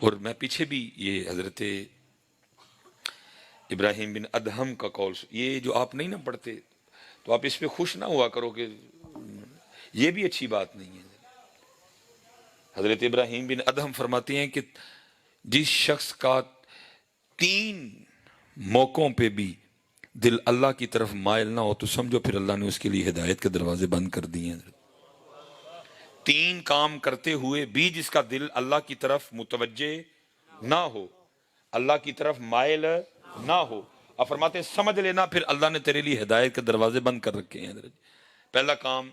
اور میں پیچھے بھی یہ حضرت ابراہیم بن ادہم کا قول، یہ جو آپ نہیں نہ پڑھتے تو آپ اس پہ خوش نہ ہوا کرو کہ یہ بھی اچھی بات نہیں ہے۔ حضرت ابراہیم بن ادہم فرماتے ہیں کہ جس شخص کا 3 موقعوں پہ بھی دل اللہ کی طرف مائل نہ ہو تو سمجھو پھر اللہ نے اس کے لیے ہدایت کے دروازے بند کر دیے ہیں۔ 3 کام کرتے ہوئے بھی جس کا دل اللہ کی طرف متوجہ نہ ہو، اللہ کی طرف مائل نہ ہو، آپ فرماتے ہیں سمجھ لینا پھر اللہ نے تیرے لیے ہدایت کے دروازے بند کر رکھے ہیں۔ پہلا کام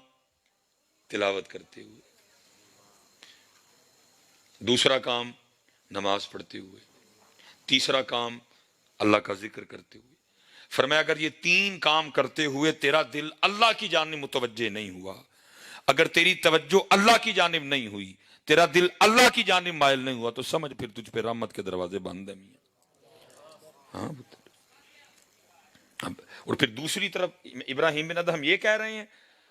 تلاوت کرتے ہوئے، دوسرا کام نماز پڑھتے ہوئے، تیسرا کام اللہ کا ذکر کرتے ہوئے۔ فرمایا اگر یہ 3 کام کرتے ہوئے تیرا دل اللہ کی جانب متوجہ نہیں ہوا، اگر تیری توجہ اللہ کی جانب نہیں ہوئی، تیرا دل اللہ کی جانب مائل نہیں ہوا تو سمجھ پھر تجھ پہ رحمت کے دروازے بند ہیں۔ ہاں، اور پھر دوسری طرف ابراہیم بن ادہم یہ کہہ رہے ہیں،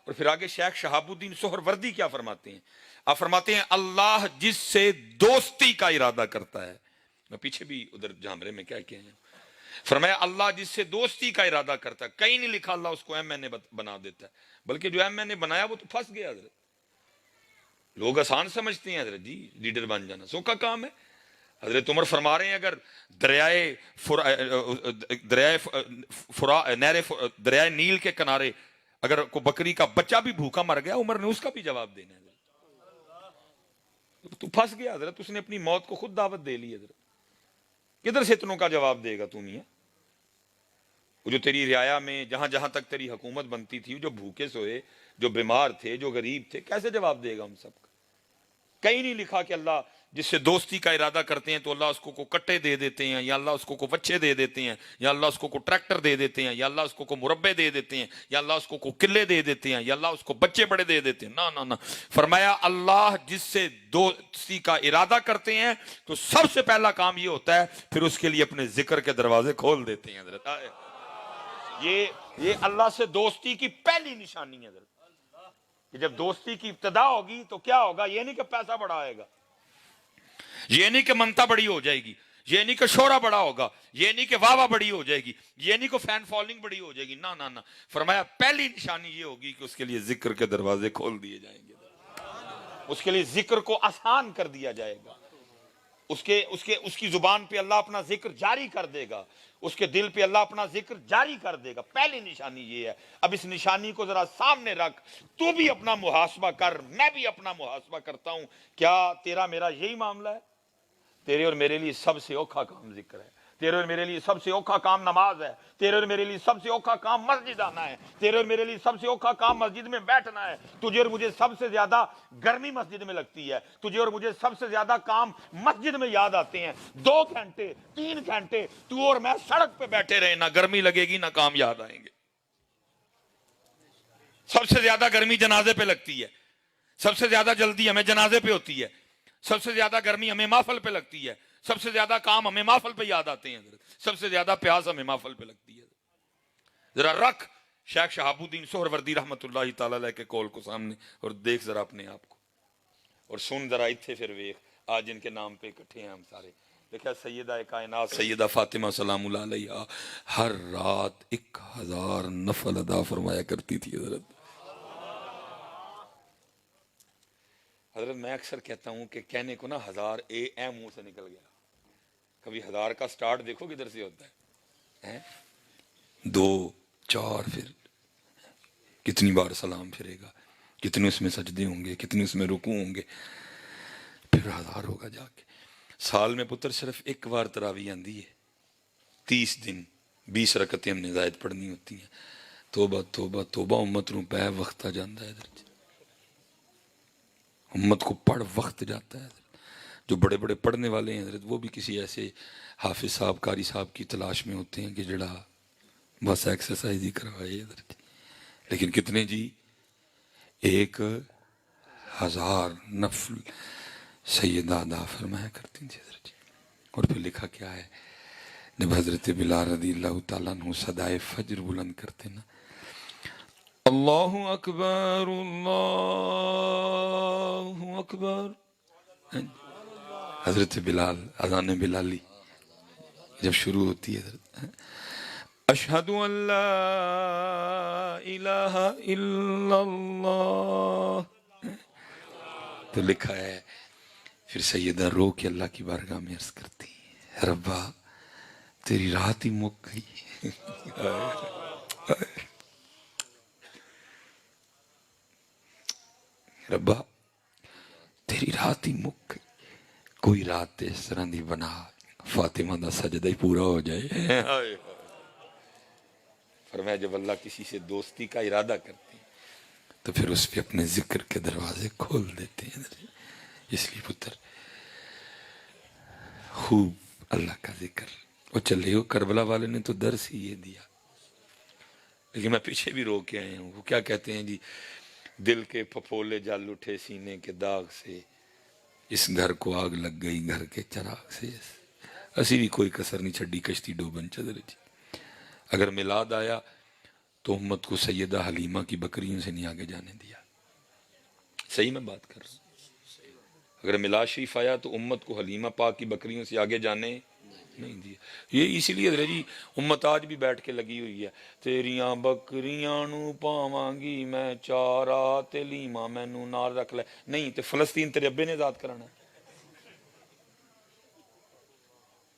اور پھر آگے شیخ شہاب الدین سہروردی کیا فرماتے ہیں؟ آپ فرماتے ہیں اللہ جس سے دوستی کا ارادہ کرتا ہے، میں پیچھے بھی ادھر جھامرے میں کیا کہے ہیں، فرمایا اللہ جس سے دوستی کا ارادہ کرتا ہے، کہیں نہیں لکھا اللہ اس کو ایم این اے بنا دیتا ہے، بلکہ جو ایم این اے بنایا وہ تو پھنس گیا حضرت۔ لوگ آسان سمجھتے ہیں حضرت جی لیڈر بن جانا سوکھا کام ہے۔ حضرت عمر فرما رہے ہیں اگر دریائے نیل کے کنارے اگر کوئی بکری کا بچہ بھی بھوکا مر گیا، عمر نے اس کا بھی جواب دینا ہے۔ تو پھنس گیا حضرت، اس نے اپنی موت کو خود دعوت دے لی حضرت، کدھر سے اتنوں کا جواب دے گا تو نہیں ہے؟ وہ جو تیری رعایا میں جہاں جہاں تک تیری حکومت بنتی تھی، جو بھوکے سوئے، جو بیمار تھے، جو غریب تھے، کیسے جواب دے گا ہم سب کا؟ کہیں نہیں لکھا کہ اللہ جس سے دوستی کا ارادہ کرتے ہیں تو اللہ اس کو کٹے دے دیتے ہیں، یا اللہ اس کو بچے دے دیتے ہیں، یا اللہ اس کو ٹریکٹر دے دیتے ہیں، یا اللہ اس کو مربے دے دیتے ہیں، یا اللہ اس کو قلعے دے دیتے ہیں، یا اللہ اس کو بچے بڑے دے دیتے ہیں۔ نہ، فرمایا اللہ جس سے دوستی کا ارادہ کرتے ہیں تو سب سے پہلا کام یہ ہوتا ہے پھر اس کے لیے اپنے ذکر کے دروازے کھول دیتے ہیں حضرت۔ یہ اللہ سے دوستی کی پہلی نشانی ہے حضرت، کہ جب دوستی کی ابتدا ہوگی تو کیا ہوگا؟ یہ نہیں کہ پیسہ بڑا آئے گا، یہ نہیں کہ منتا بڑی ہو جائے گی، یہ نہیں کہ شورا بڑا ہوگا، یہ نہیں کہ واہ واہ بڑی ہو جائے گی، یہ نہیں کہ فین فالنگ بڑی ہو جائے گی۔ نہ، فرمایا پہلی نشانی یہ ہوگی کہ اس کے لیے ذکر کے دروازے کھول دیے جائیں گے، اس کے لیے ذکر کو آسان کر دیا جائے گا، اس کی زبان پہ اللہ اپنا ذکر جاری کر دے گا، اس کے دل پہ اللہ اپنا ذکر جاری کر دے گا۔ پہلی نشانی یہ ہے۔ اب اس نشانی کو ذرا سامنے رکھ، تو بھی اپنا محاسبہ کر، میں بھی اپنا محاسبہ کرتا ہوں، کیا تیرا میرا یہی معاملہ ہے؟ تیرے اور میرے لیے سب سے اوکھا کام ذکر ہے، تیرے اور میرے لیے سب سے اوکھا کام نماز ہے، تیرے اور میرے لیے سب سے اوکھا کام مسجد آنا ہے، تیرے اور میرے لیے سب سے اوکھا کام مسجد میں بیٹھنا ہے۔ تجھے اور مجھے سب سے زیادہ گرمی مسجد میں لگتی ہے، تجھے اور مجھے سب سے زیادہ کام مسجد میں یاد آتے ہیں۔ 2 گھنٹے 3 گھنٹے تو اور میں سڑک پہ بیٹھے رہے، نہ گرمی لگے گی نہ کام یاد آئیں گے۔ سب سے زیادہ گرمی جنازے پہ لگتی ہے، سب سے زیادہ جلدی ہمیں جنازے پہ ہوتی ہے، سب سے زیادہ گرمی ہمیں محفل پہ لگتی ہے، سب سے زیادہ کام ہمیں محفل پہ یاد آتے ہیں، سب سے زیادہ پیاس ہمیں محفل پہ لگتی ہے۔ ذرا رکھ شیخ شہاب الدین سہروردی رحمت اللہ تعالی علیہ کے قول کو سامنے اور دیکھ ذرا اپنے آپ کو، اور سن ذرا اتھے پھر ویخ آج ان کے نام پہ اکٹھے ہیں ہم سارے۔ دیکھا سیدہ کائنات سیدہ فاطمہ سلام اللہ علیہا ہر رات 1000 نفل ادا فرمایا کرتی تھی حضرت۔ حضرت میں اکثر کہتا ہوں کہ کہنے کو نا 1000 منہ سے نکل گیا، کبھی 1000 کا سٹارٹ دیکھو کدھر سے ہوتا ہے، 2 4 پھر کتنی بار سلام پھرے گا، کتنے اس میں سجدے ہوں گے، کتنے اس میں رکوع ہوں گے، پھر 1000 ہوگا جا کے۔ سال میں پتر صرف ایک بار تراویح آندی ہے، 30 دن 20 رکعتیں ہم نے زائد پڑھنی ہوتی ہیں۔ توبہ توبہ توبہ، امت نو پہ وقت آ جاندہ ہے حضرت، امت کو پڑھ وقت جاتا ہے حضرت۔ جو بڑے بڑے پڑھنے والے ہیں حضرت وہ بھی کسی ایسے حافظ صاحب قاری صاحب کی تلاش میں ہوتے ہیں کہ جڑا بس ایکسرسائز ہی کروائے حضرت۔ لیکن کتنے جی 1000 نفل سیدہ ادا فرمایا کرتی تھی حضرت۔ اور پھر لکھا کیا ہے، جب حضرت بلال رضی اللہ تعالیٰ عنہ صدائے فجر بلند کرتے نا، اللہ اکبر اللہ اکبر، حضرت بلال اذان بلالی جب شروع ہوتی ہے حضرت اشہد ان لا الہ الا اللہ تو لکھا ہے، پھر سیدہ رو کے اللہ کی بارگاہ میں عرض کرتی ہیں ربا تیری رات ہی مک گئی ربا تیری رات ہی مک گئی، کوئی رات اس طرح دی بنا فاطمہ دا سجدہ ہی پورا ہو جائے۔ فرمایا جب اللہ کسی سے دوستی کا ارادہ کرتے ہیں تو پھر اس پہ اپنے ذکر کے دروازے کھول دیتے ہیں۔ اس لیے پتر خوب اللہ کا ذکر، وہ چلے ہو کربلا والے نے تو درس ہی یہ دیا، لیکن میں پیچھے بھی رو کے آئے ہوں۔ وہ کیا کہتے ہیں جی، دل کے پھپھولے جل اٹھے سینے کے داغ سے، اس گھر کو آگ لگ گئی گھر کے چراغ سے، اسی بھی کوئی کسر نہیں چھڈی کشتی ڈوبن چدر جی۔ اگر میلاد آیا تو امت کو سیدہ حلیمہ کی بکریوں سے نہیں آگے جانے دیا، صحیح میں بات کر رہا ہوں۔ اگر میلاد شریف آیا تو امت کو حلیمہ پاک کی بکریوں سے آگے جانے نہیں دیا۔ یہ اسی لیے حضرت جی امت آج بھی بیٹھ کے لگی ہوئی ہے، تیریاں بکریاں نو پاواں گی میں چارا تے لیما مینوں نال رکھ لے، نہیں تے فلسطین تیرے ابے نے آزاد کرانا ہے،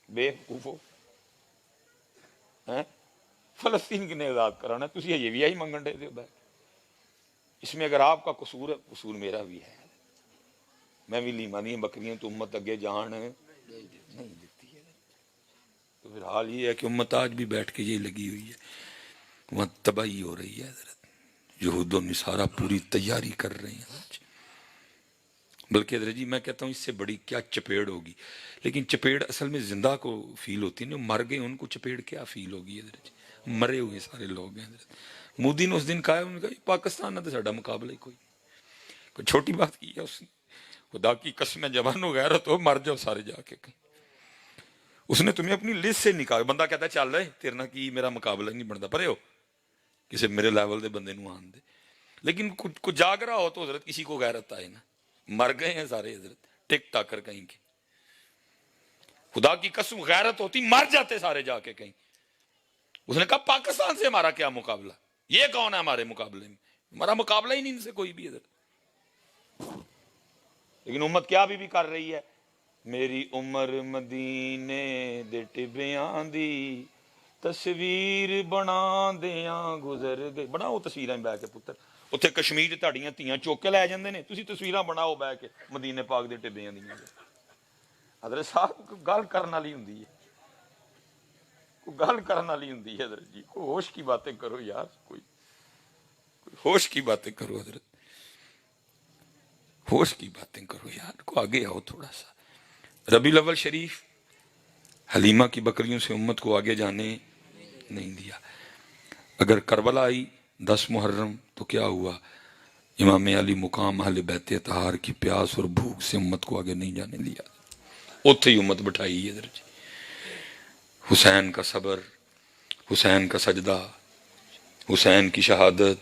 بے وقوفو، فلسطین کی نے آزاد کرانا ہے، تسی یہ بھی آئی منگن دے دے۔ اس میں اگر آپ کا قصور ہے، قصور میرا بھی ہے، میں بھی لیما نہیں بکریاں تو امت اگے جان نہیں دیتی ہے۔ تو پھر حال یہ ہے کہ امت آج بھی بیٹھ کے یہ لگی ہوئی ہے، وہاں تباہی ہو رہی ہے حضرت، یہود و نصارہ پوری تیاری کر رہے ہیں آج، بلکہ حضرت جی میں کہتا ہوں اس سے بڑی کیا چپیڑ ہوگی، لیکن چپیڑ اصل میں زندہ کو فیل ہوتی ہے، مر گئے ان کو چپیڑ کیا فیل ہوگی حضرت جی، مرے ہوئے سارے لوگ ہیں حضرت۔ مودی نے اس دن کہا، انہوں نے کہا پاکستان نہ تو ساڈا مقابلہ ہی کوئی چھوٹی بات کی ہے اس نے، خدا کی قسم جوان و غیرت ہو مر جاؤ سارے جا کے کہیں، اس نے تمہیں اپنی لسٹ سے نکال، بندہ کہتا ہے چل رہے تیرے نہ کی میرا مقابلہ نہیں بنتا، پرے ہو کسی میرے لیول دے بندے نو آن دے، لیکن کچھ جاگ رہا ہو تو حضرت کسی کو غیرت آئے نا، مر گئے ہیں سارے حضرت ٹک ٹاکر کہیں کے، خدا کی قسم غیرت ہوتی مر جاتے سارے جا کے کہیں۔ اس نے کہا پاکستان سے ہمارا کیا مقابلہ، یہ کون ہے ہمارے مقابلے میں، ہمارا مقابلہ ہی نہیں ان سے کوئی بھی حضرت۔ لیکن امت کیا بھی کر رہی ہے، میری عمر مدینے دے ٹبیاں دی تصویر بنا دیاں گزر گئی، بناؤ تصویراں بہ کے پتر، اتنے کشمیر تہاڈیاں تیاں چوک کے لے جاندے نے، تسی تصویراں بناؤ بہ کے مدینے پاک دے ٹبیاں دیاں۔ حضرت صاحب کوئی گل کرن والی ہوندی ہے، کوئی گل کرن والی ہوندی ہے حضرت جی، کوئی ہوش کی باتیں کرو یار، کوئی ہوش کی باتیں کرو حضرت، ہوش کی باتیں کرو یار، کو آگے آؤ تھوڑا سا۔ ربیع الاول شریف حلیمہ کی بکریوں سے امت کو آگے جانے نہیں دیا۔ اگر کربلا آئی 10 محرم تو کیا ہوا، امام علی مقام اہل بیت اطہار کی پیاس اور بھوک سے امت کو آگے نہیں جانے دیا، اتھے ہی امت بٹھائی ہے حضرت۔ حسین کا صبر، حسین کا سجدہ، حسین کی شہادت،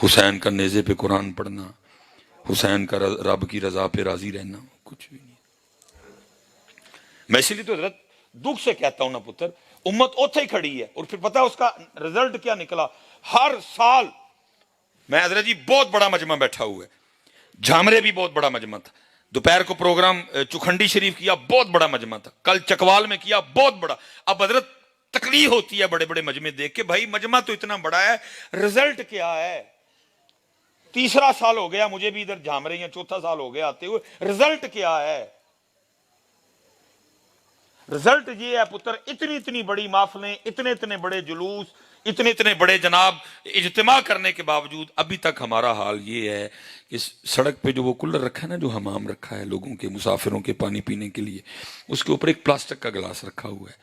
حسین کا نیزے پہ قرآن پڑھنا، حسین کا رب کی رضا پہ راضی رہنا، کچھ بھی نہیں۔ میں اسی لیے تو حضرت دکھ سے کہتا ہوں نا پتر، امت اوتھے ہی کھڑی ہے، اور پھر پتہ ہے اس کا رزلٹ کیا نکلا، ہر سال میں حضرت جی بہت بڑا مجمع بیٹھا ہوا ہے، جھامرے بھی بہت بڑا مجمع تھا، دوپہر کو پروگرام چکھنڈی شریف کیا بہت بڑا مجمع تھا، کل چکوال میں کیا بہت بڑا، اب حضرت تکلیف ہوتی ہے بڑے بڑے مجمع دیکھ کے، بھائی مجمع تو اتنا بڑا ہے، رزلٹ کیا ہے؟ تیسرا سال ہو گیا مجھے بھی ادھر جھامرے یا چوتھا سال ہو گیا آتے ہوئے، رزلٹ کیا ہے؟ رزلٹ یہ ہے پتر، اتنی اتنی بڑی محفلیں، اتنے اتنے بڑے جلوس، اتنے اتنے بڑے جناب اجتماع کرنے کے باوجود ابھی تک ہمارا حال یہ ہے کہ سڑک پہ جو وہ کولر رکھا ہے نا، جو حمام رکھا ہے لوگوں کے مسافروں کے پانی پینے کے لیے، اس کے اوپر ایک پلاسٹک کا گلاس رکھا ہوا ہے،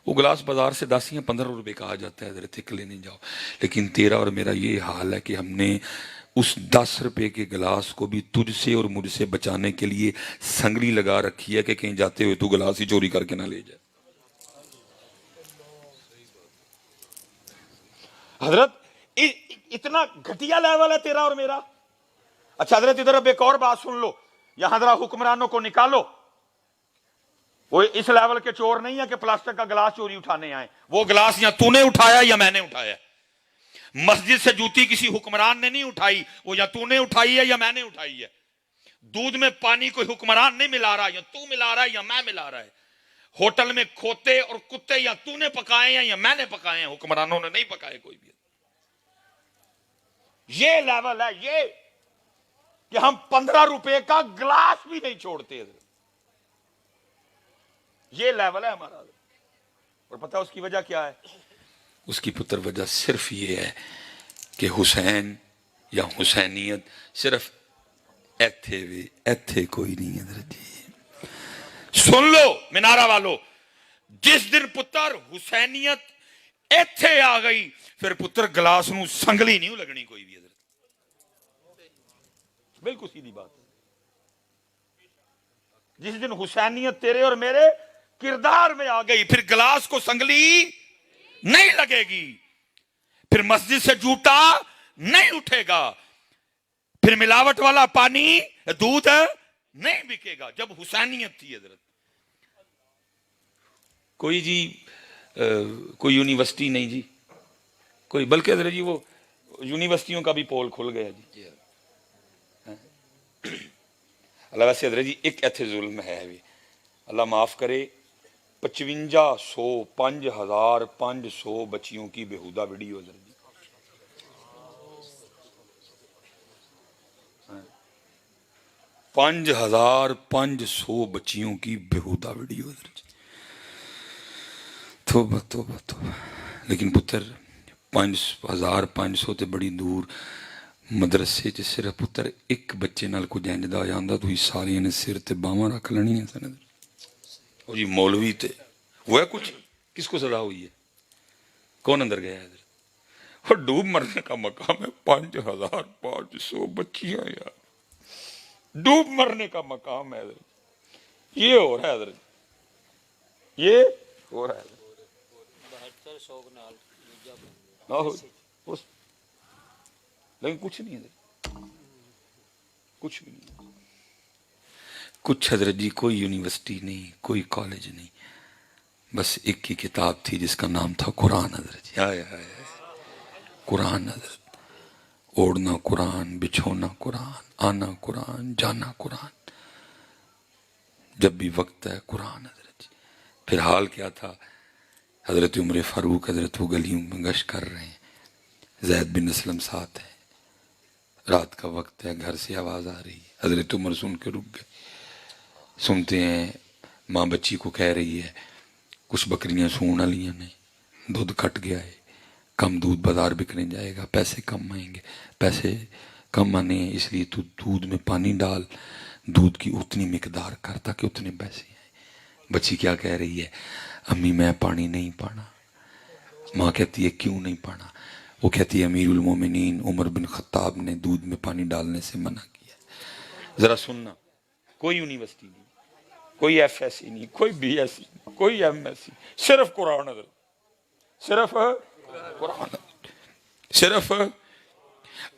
وہ گلاس بازار سے 10 یا 15 روپے کا آ جاتا ہے حضرت، ایک لینے جاؤ، لیکن تیرا اور میرا یہ حال ہے کہ ہم نے اس 10 روپے کے گلاس کو بھی تجھ سے اور مجھ سے بچانے کے لیے سنگلی لگا رکھی ہے کہ کہیں جاتے ہوئے تو گلاس ہی چوری کر کے نہ لے جائے۔ حضرت اتنا گھٹیا لیول ہے تیرا اور میرا۔ اچھا حضرت ادھر اب ایک اور بات سن لو، یہاں ذرا حکمرانوں کو نکالو، وہ اس لیول کے چور نہیں ہے کہ پلاسٹک کا گلاس چوری اٹھانے آئے. وہ گلاس یا تو نے اٹھایا یا میں نے اٹھایا. مسجد سے جوتی کسی حکمران نے نہیں اٹھائی, وہ یا تو نے اٹھائی ہے یا میں نے اٹھائی ہے. دودھ میں پانی کوئی حکمران نہیں ملا رہا, یا تو ملا رہا ہے یا میں ملا رہا ہے. ہوٹل میں کھوتے اور کتے یا تو نے پکائے ہیں یا میں نے پکائے ہیں, حکمرانوں نے نہیں پکائے کوئی بھی. یہ لیول ہے یہ کہ ہم 15 روپے کا گلاس بھی نہیں چھوڑتے. یہ لیول ہے ہمارا. اور پتہ اس کی وجہ کیا ہے؟ اس کی پتر وجہ صرف یہ ہے کہ حسین یا حسینیت صرف ایتھے کوئی نہیں ہے. سن لو منارہ والو, جس دن پتر حسینیت ایتھے آ گئی پھر پتر گلاس نو سنگلی نہیں لگنی کوئی بھی. بالکل سیدھی بات. جس دن حسینیت تیرے اور میرے کردار میں آ گئی پھر گلاس کو سنگلی نہیں لگے گی, پھر مسجد سے جھوٹا نہیں اٹھے گا, پھر ملاوٹ والا پانی دودھ نہیں بکے گا. جب حسینیت تھی حضرت, کوئی جی کوئی یونیورسٹی نہیں جی کوئی, بلکہ حضرت جی وہ یونیورسٹیوں کا بھی پول کھل گیا جی. اللہ ویسے حضرت جی ایک ایتھے ظلم ہے بھی, اللہ معاف کرے, 55,500 بچیوں کی بےہودہ ویڈیو حضرت جی. 5,500 بچیوں کی بےہودہ ویڈیو حضرت جی. توبہ توبہ توبہ. لیکن پتر 5,500 تے بڑی دور مدرسے چ صرف پتر ایک بچے نال کو جنج دا جاندا تو ہی ساریاں نے سر تے باواں رکھ لینی ہے سن. او جی مولوی تے ہوا کچھ, کس کو سزا ہوئی ہے, کون اندر گیا ہے؟ اور ڈوب مرنے کا مقام ہے 5,500 بچیاں یار, ڈوب مرنے کا مقام ہے حضرت. یہ ہو رہا ہے حضرت, یہ ہو رہا ہے. لیکن کچھ نہیں حضرت, کچھ بھی نہیں. کچھ حضرت جی کوئی یونیورسٹی نہیں, کوئی کالج نہیں, بس ایک ہی کتاب تھی جس کا نام تھا قرآن حضرت جی. ہائے ہائے قرآن حضرت, اوڑھنا قرآن, بچھونا قرآن, آنا قرآن, جانا قرآن, جب بھی وقت ہے قرآن حضرت جی. پھر حال کیا تھا, حضرت عمر فاروق حضرت وہ گلیوں میں گشت کر رہے ہیں, زید بن اسلم ساتھ ہے, رات کا وقت ہے, گھر سے آواز آ رہی ہے, حضرت عمر سن کے رک گئے. سنتے ہیں ماں بچی کو کہہ رہی ہے کچھ بکریاں سون والیاں نے, دودھ کٹ گیا ہے, کم دودھ بازار بکنے جائے گا, پیسے کم آئیں گے, پیسے کم آنے ہیں, اس لیے تو دودھ میں پانی ڈال, دودھ کی اتنی مقدار کر تاکہ اتنے پیسے آئیں. بچی کیا کہہ رہی ہے, امی میں پانی نہیں پانا. ماں کہتی ہے کیوں نہیں پانا؟ وہ کہتی ہے امیر المومنین عمر بن خطاب نے دودھ میں پانی ڈالنے سے منع کیا. ذرا سننا, کوئی یونیورسٹی نہیں, کوئی ایف ایس سی نہیں, کوئی بی ایس سی نہیں, کوئی ایم ایس سی, صرف قرآن حضرت, صرف قرآن. صرف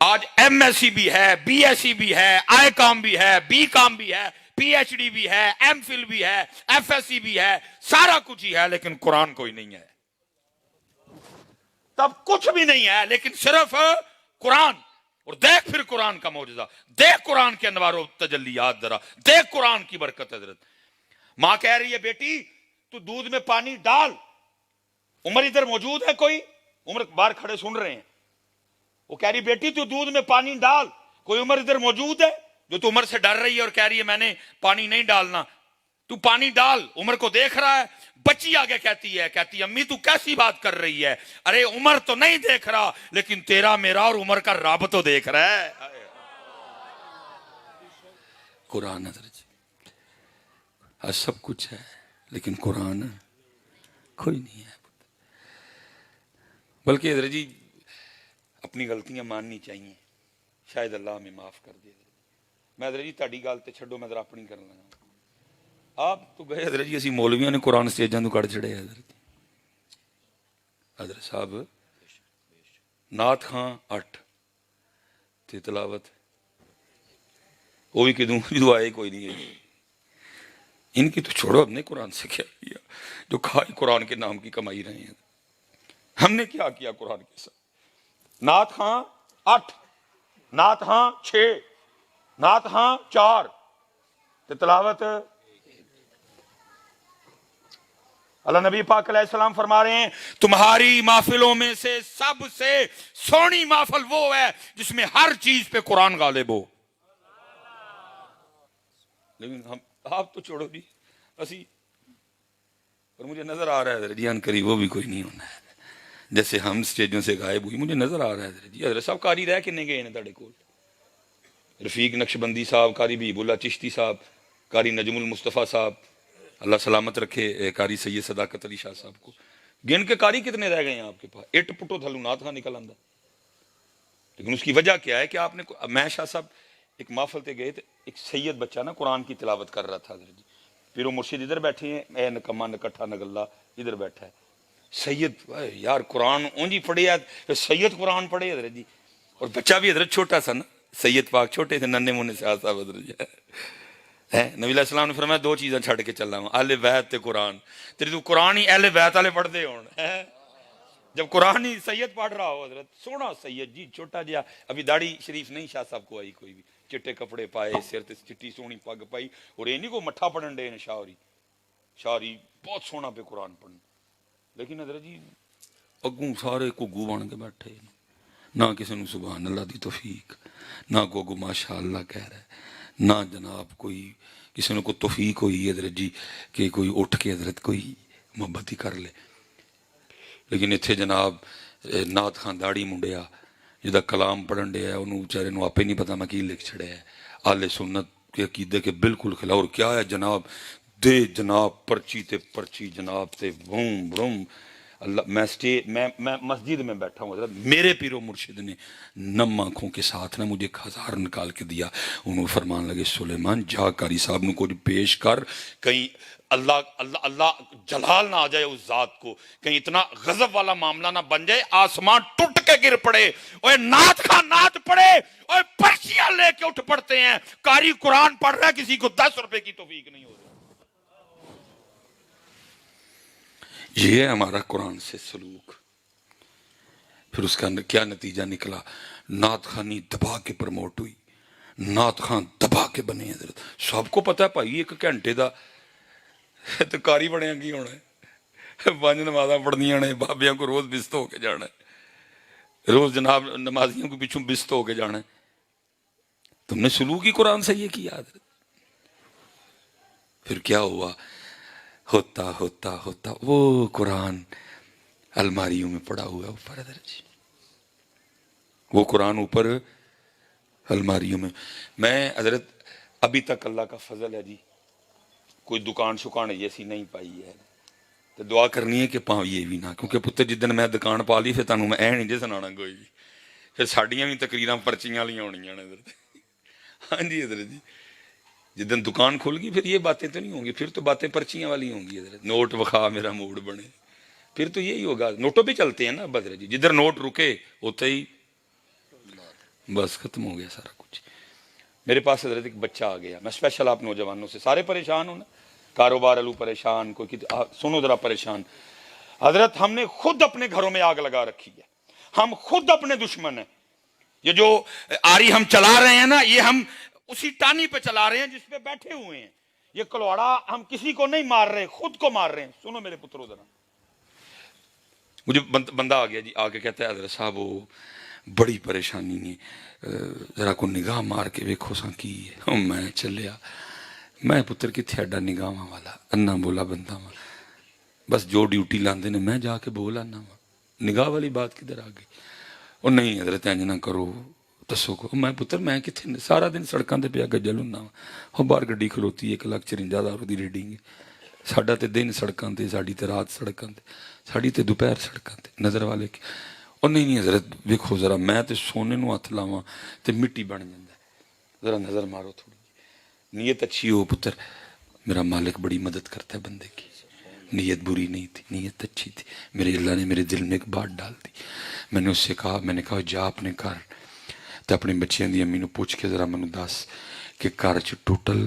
آج ایم ایس سی بھی ہے, بی ایس سی بھی ہے, آئی کام بھی ہے, بی کام بھی ہے, پی ایچ ڈی بھی ہے, ایم فل بھی ہے, ایف ایس سی بھی ہے, سارا کچھ ہی ہے, لیکن قرآن کوئی نہیں ہے. تب کچھ بھی نہیں ہے لیکن صرف قرآن. اور دیکھ پھر قرآن کا معجزہ, دیکھ قرآن کے انوار و تجلیات, ذرا دیکھ قرآن کی برکت حضرت. ماں کہہ رہی ہے بیٹی تو دودھ میں پانی ڈال. عمر ادھر موجود ہے کوئی, عمر باہر کھڑے سن رہے ہیں, وہ کہہ رہی بیٹی تو دودھ میں پانی ڈال. کوئی عمر ادھر موجود ہے جو تو عمر سے ڈر رہی ہے اور کہہ رہی ہے میں نے پانی نہیں ڈالنا, تو پانی ڈال. عمر کو دیکھ رہا ہے. بچی آگے کہتی ہے امی تو کیسی بات کر رہی ہے, ارے عمر تو نہیں دیکھ رہا لیکن تیرا میرا اور عمر کا رب تو دیکھ رہا ہے. قرآن حضرت جی سب کچھ ہے لیکن قرآن کوئی نہیں ہے. بلکہ حضرت جی اپنی غلطیاں ماننی چاہیے, شاید اللہ ہمیں معاف کر دے. میں حضرت جی تہاڈی گل تے چھڈو, میں ذرا اپنی کرنا. آپ تو گئے حضرت جی, اسی مولویاں نے قرآن سٹیجاں تو کڑ چھڑے. حضرت صاحب نعت خاں 8 تے تلاوت وہ بھی کدوں آئے کوئی نہیں ہے. ان کی تو چھوڑو، ہم نے قرآن سے کیا کیا؟ جو کھائے قرآن کے نام کی کمائی رہے ہیں، ہم نے کیا کیا قرآن کے ساتھ؟ نعت خاں 8، نعت خاں 6، نعت خاں 4 تے تلاوت۔ اللہ نبی پاک علیہ السلام فرما رہے ہیں تمہاری محفلوں میں سے سب سے سونی محفل وہ ہے جس میں ہر چیز پہ قرآن غالب ہو۔ لیکن ہم آپ تو چھوڑو جی، اسی اور مجھے نظر آ رہا ہے جی ان قریب وہ بھی کوئی نہیں ہونا ہے جیسے ہم سٹیجوں سے غائب ہوئی، مجھے نظر آ رہا ہے جی حضرت صاحب قاری رہ کنے گئے ہیں تاڑے کول؟ رفیق نقشبندی صاحب، قاری بھیب اللہ چشتی صاحب، قاری نجم المصطفیٰ صاحب، اللہ سلامت رکھے قاری سید صداقت علی شاہ صاحب کو۔ گن کے قاری کتنے رہ گئے ہیں آپ کے پاس؟ اٹ پٹو تھلو نات خاں نکل آندا۔ لیکن اس کی وجہ کیا ہے کہ آپ نے، میں شاہ صاحب ایک محفل تے گئے تھے، ایک سید بچہ نا قرآن کی تلاوت کر رہا تھا حضرت جی، پھر وہ مرشد ادھر بیٹھے ہیں، اے نکما نکٹھا نگلا ادھر بیٹھا ہے سید، یار قرآن اونجی پڑھے ہے، سید قرآن پڑھے حضرت جی، اور بچہ بھی حضرت چھوٹا سا نا، سید پاک چھوٹے تھے، ننے مونے سے صاحب حضرت جی نبی علیہ السلام نے فرمایا 2 چیزاں چھڑ کے چلا ہوں، اہل بیت تے قرآن، تیری تو قرآن ہی اہل بیت والے پڑھ دے ہون۔ جب قرآن ہی سید پڑھ رہا ہو حضرت، سونا سید جی چھوٹا جہا، ابھی داڑھی شریف نہیں شاہ صاحب کو آئی کوئی بھی، چٹے کپڑے پائے، سر تے چٹی سونی پگ پائی، اور یہ نہیں کو مٹھا پڑھن دے شاہری شاہری بہت سونا پہ قرآن پڑھن، لیکن حضرت جی اگوں سارے گگو بن کے بیٹھے، نہ کسی نے سبحان اللہ دی توفیق، نہ کو ماشاء اللہ کہہ رہا ہے، نہ جناب کوئی کسی نے کو توفیق ہوئی حضرت جی کہ کوئی اٹھ کے حضرت کوئی محبت ہی کر لے۔ لیکن اتنے جناب نعت خاں داڑھی منڈیا جہاں کلام پڑھن ڈیا ہے، انہوں بیچارے نو آپ ہی نہیں پتا میں کی لکھ چھڑیا ہے، اہل سنت کے عقیدے کے بالکل خلاف، اور کیا ہے جناب دے جناب پرچی تے پرچی جناب تے بھوم بھوم۔ اللہ میں مسجد میں بیٹھا ہوں حضرت، میرے پیر و مرشد نے نم آنکھوں کے ساتھ نا مجھے ایک 1000 نکال کے دیا، انہوں فرمان لگے سلیمان جا قاری صاحب نے کچھ پیش کر، کہیں اللہ جلال نہ آ جائے اس ذات کو، کہیں اتنا غضب والا معاملہ نہ بن جائے آسمان ٹوٹ کے گر پڑے، اوے نعت خاں نعت پڑھے، اوے پرچیاں لے کے اٹھ پڑتے ہیں، قاری قرآن پڑھ رہا ہے کسی کو 10 روپے کی توفیق نہیں ہو رہی۔ یہ ہے ہمارا قرآن سے سلوک۔ پھر اس کا کیا نتیجہ نکلا؟ نعت خوانی دبا کے پروموٹ ہوئی، نعت خان دبا کے بنے حضرت، سب کو پتا ہے بھائی 1 گھنٹے دا تو کاری بڑے کی ہونا ہے، 5 نمازاں پڑھنیاں نے، بابیاں کو روز بست ہو کے جانا ہے، روز جناب نمازیوں کو پیچھوں بست ہو کے جانا ہے۔ تم نے سلوک ہی قرآن سے یہ کیا حضرت۔ پھر کیا ہوا؟ ہوتا ہوتا ہوتا وہ قرآن الماریوں میں پڑا ہوا اوپر حضرت جی، وہ قرآن اوپر الماریوں میں حضرت ابھی تک اللہ کا فضل ہے جی، کوئی دکان شکان ایسی نہیں پائی ہے، تو دعا کرنی ہے کہ پاؤں یہ بھی نہ، کیونکہ پتر جدن میں دکان پا لی پھر تمہیں میں نہیں جی سنانا کوئی بھی، پھر ساڑیاں بھی تقریراں پرچیاں والی ہونیاں نے حضرت۔ ہاں جی حضرت جی، جدن دکان کھل گئی پھر یہ باتیں تو نہیں ہوں گی، پھر تو باتیں پرچیاں والی ہوں گی حضرت، نوٹ وکھا میرا موڈ بنے، پھر تو یہی ہوگا، نوٹوں پہ چلتے ہیں نا حضرت جی، جدھر نوٹ رکے ہوتے ہی بس ختم ہو گیا سارا کچھ۔ میرے پاس حضرت ایک بچہ آ گیا، میں اسپیشل آپ نوجوانوں سے، سارے پریشان ہوں نا، کاروبار الو پریشان، کوئی سنو ذرا پریشان، حضرت ہم نے خود اپنے گھروں میں آگ لگا رکھی ہے، ہم خود اپنے دشمن ہیں۔ یہ جو آری ہم چلا رہے ہیں نا، یہ ہم اسی ٹانی پہ چلا رہے ہیں جس پہ بیٹھے ہوئے ہیں، یہ کلوڑا ہم کسی کو نہیں مار رہے، خود کو مار رہے ہیں۔ سنو میرے پترو ذرا، مجھے بندہ آ گیا جی، آ کے کہتا ہے حضرت صاحب وہ بڑی پریشانی نے، ذرا کو نگاہ مار کے ویکھو سا کی ہے۔ میں چلیا، میں پتر کتھے اڈا نگاہ والا انا بولا بندہ وا، بس جو ڈیوٹی لاندے نے میں جا کے بول آنا وا، نگاہ والی بات کدھر آ گئی؟ اور نہیں حضرت انج نہ کرو، دسو کو میں پتر میں کتنے سارا دن سڑکاں تے پیا گجل ہوں وہ، باہر گڈی کھلوتی 1,54,000 دی ریڈنگ ہے، ساڈا تے دن سڑکاں تے، ساڈی تے رات سڑکاں تے، ساڈی تے دوپہر سڑکاں تے، نظر والے کی اور نہیں حضرت ویکھو ذرا، میں تے سونے نو ہاتھ لاواں تے مٹی بن جاندا ہے، ذرا نظر مارو تھوڑی، نیت اچھی ہو پتر، میرا مالک بڑی مدد کرتا ہے بندے کی، نیت بری نہیں تھی، نیت اچھی تھی، میرے اللہ نے میرے دل میں ایک بات ڈال دی۔ میں نے اس سے کہا، میں نے کہا جا اپنے گھر تے اپنے بچیاں دی امی نو پوچھ کے ذرا مینوں دس کہ گھر چ ٹوٹل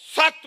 7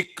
1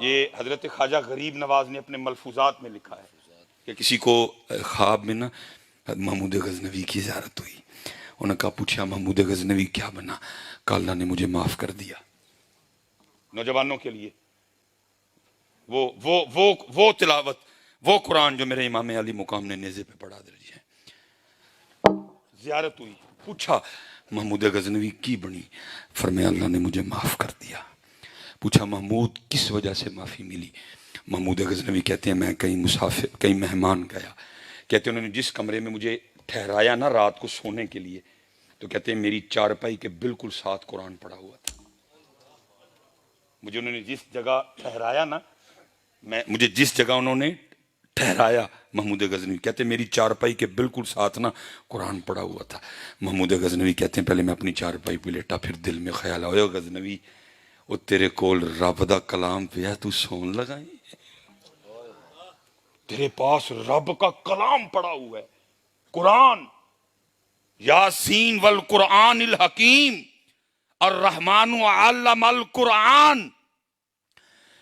یہ حضرت خواجہ غریب نواز نے اپنے ملفوظات میں لکھا ہے کہ کسی کو خواب میں نا محمود غزنوی کی زیارت ہوئی، انہوں نے کہا پوچھا محمود غزنوی کیا بنا؟ کہا اللہ نے مجھے معاف کر دیا۔ نوجوانوں کے لیے وہ تلاوت، وہ قرآن جو میرے امام علی مقام نے نیزے پہ پڑھا درجی ہے۔ زیارت ہوئی، پوچھا محمود غزنوی کی بنی؟ فرمایا اللہ نے مجھے معاف کر دیا۔ پوچھا محمود کس وجہ سے معافی ملی؟ محمود غزنوی کہتے ہیں میں کہیں مہمان گیا، کہتے ہیں انہوں نے جس کمرے میں مجھے ٹھہرایا نا رات کو سونے کے لیے، تو کہتے ہیں میری چارپائی کے بالکل ساتھ قرآن پڑھا ہوا تھا۔ مجھے انہوں نے جس جگہ ٹھہرایا نا، مجھے جس جگہ انہوں نے ٹھہرایا، محمود غزنوی کہتے ہیں میری چارپائی کے بالکل ساتھ نا قرآن پڑھا ہوا تھا۔ محمود غزنوی کہتے ہیں پہلے میں اپنی چارپائی پہ لیٹا، پھر دل میں خیال آیا غزنوی وہ تیرے کول رب دا کلام پیا تو سون لگائی، تیرے پاس رب کا کلام پڑا ہوا ہے، قرآن، یاسین والقرآن الحکیم، الرحمن علم القرآن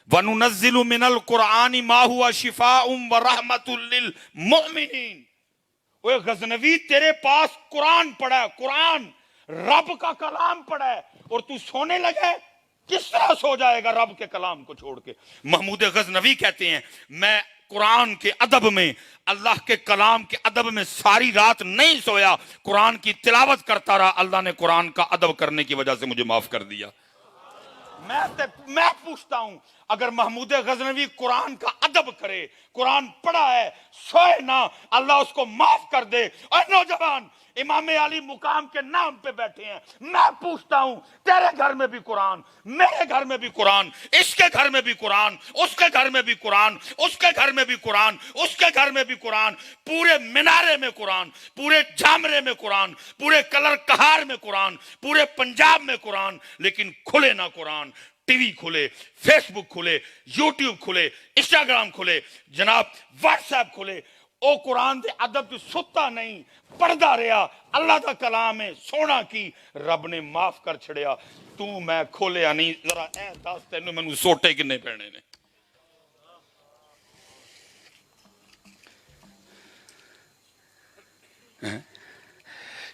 وَنُنَزِّلُ مِنَ الْقُرْآنِ مَا هُوَ شِفَاءٌ وَرَحْمَةٌ لِّلْمُؤْمِنِينَ۔ وہ غزنوی تیرے پاس قرآن پڑا ہے، قرآن رب کا کلام پڑا ہے، اور تو سونے لگے؟ کس طرح سو جائے گا رب کے کلام کو چھوڑ کے؟ محمود غزنوی کہتے ہیں میں قرآن کے ادب میں، اللہ کے کلام کے ادب میں ساری رات نہیں سویا، قرآن کی تلاوت کرتا رہا، اللہ نے قرآن کا ادب کرنے کی وجہ سے مجھے معاف کر دیا۔ میں پوچھتا ہوں اگر محمود غزنوی قرآن کا ادب کرے، قرآن پڑھا ہے، سوئے نہ، اللہ اس کو معاف کر دے۔ اور نوجوان امام علی مقام کے نام پہ بیٹھے ہیں، میں پوچھتا ہوں تیرے گھر میں بھی قرآن، میرے گھر میں بھی قرآن، اس کے گھر میں بھی قرآن، اس کے گھر میں بھی قرآن، اس کے گھر میں بھی قرآن، اس کے گھر میں بھی قرآن، پورے مینارے میں قرآن، پورے جامرے میں قرآن، پورے کلر کہار میں قرآن، پورے پنجاب میں قرآن، لیکن کھلے نہ قرآن۔ ٹی وی کھلے، فیس بک کھلے، یوٹیوب کھلے، انسٹاگرام کھلے، جناب واٹس ایپ کھلے، او قرآن دے ادب تو ستا نہیں، پڑھدا رہا، اللہ دا کلام ہے، سونا کی رب نے معاف کر چھڑیا، تو میں کھولیا نہیں۔ ذرا اے دس تینوں میں سوٹے کنے پینے نے؟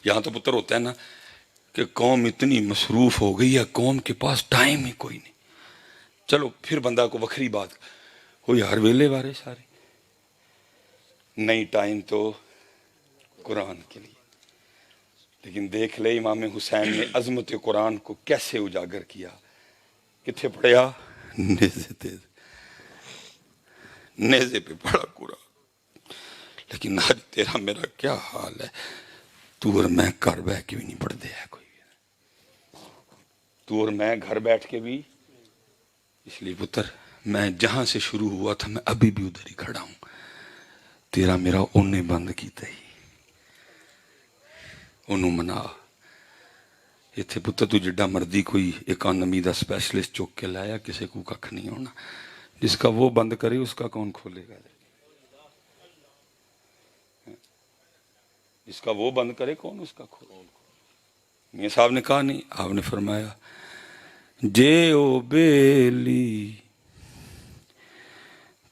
یہاں تو پتر ہوتا ہے نا کہ قوم اتنی مصروف ہو گئی ہے، قوم کے پاس ٹائم ہی کوئی نہیں۔ چلو پھر بندہ کو وکری بات ہو یار ویلے بارے سارے نہیں، ٹائم تو قرآن کے لیے۔ لیکن دیکھ لے امام حسین نے عظمت قرآن کو کیسے اجاگر کیا، کتھے پڑھیا؟ نیزے پہ پڑھا قرآن۔ لیکن آج تیرا میرا کیا حال ہے، تو اور میں گھر بیٹھ کے بھی نہیں پڑھ دے ہے کوئی، تو اور میں گھر بیٹھ کے بھی۔ اس لیے پتر میں جہاں سے شروع ہوا تھا میں ابھی بھی ادھر ہی کھڑا ہوں، تیرا میرا انہیں بند کیتا ہی، انہوں منا۔ یہ تھے پتر تو جڈا مردی کوئی اکانومی دا سپیشلسٹ چوک کے لایا، کسے کو ککھ نہیں ہونا، جس کا وہ بند کرے اس کا کون کھولے گا؟ جس کا وہ بند کرے کون اس کا کھولے؟ میاں صاحب نے کہا نہیں، آپ نے فرمایا جے او بیلی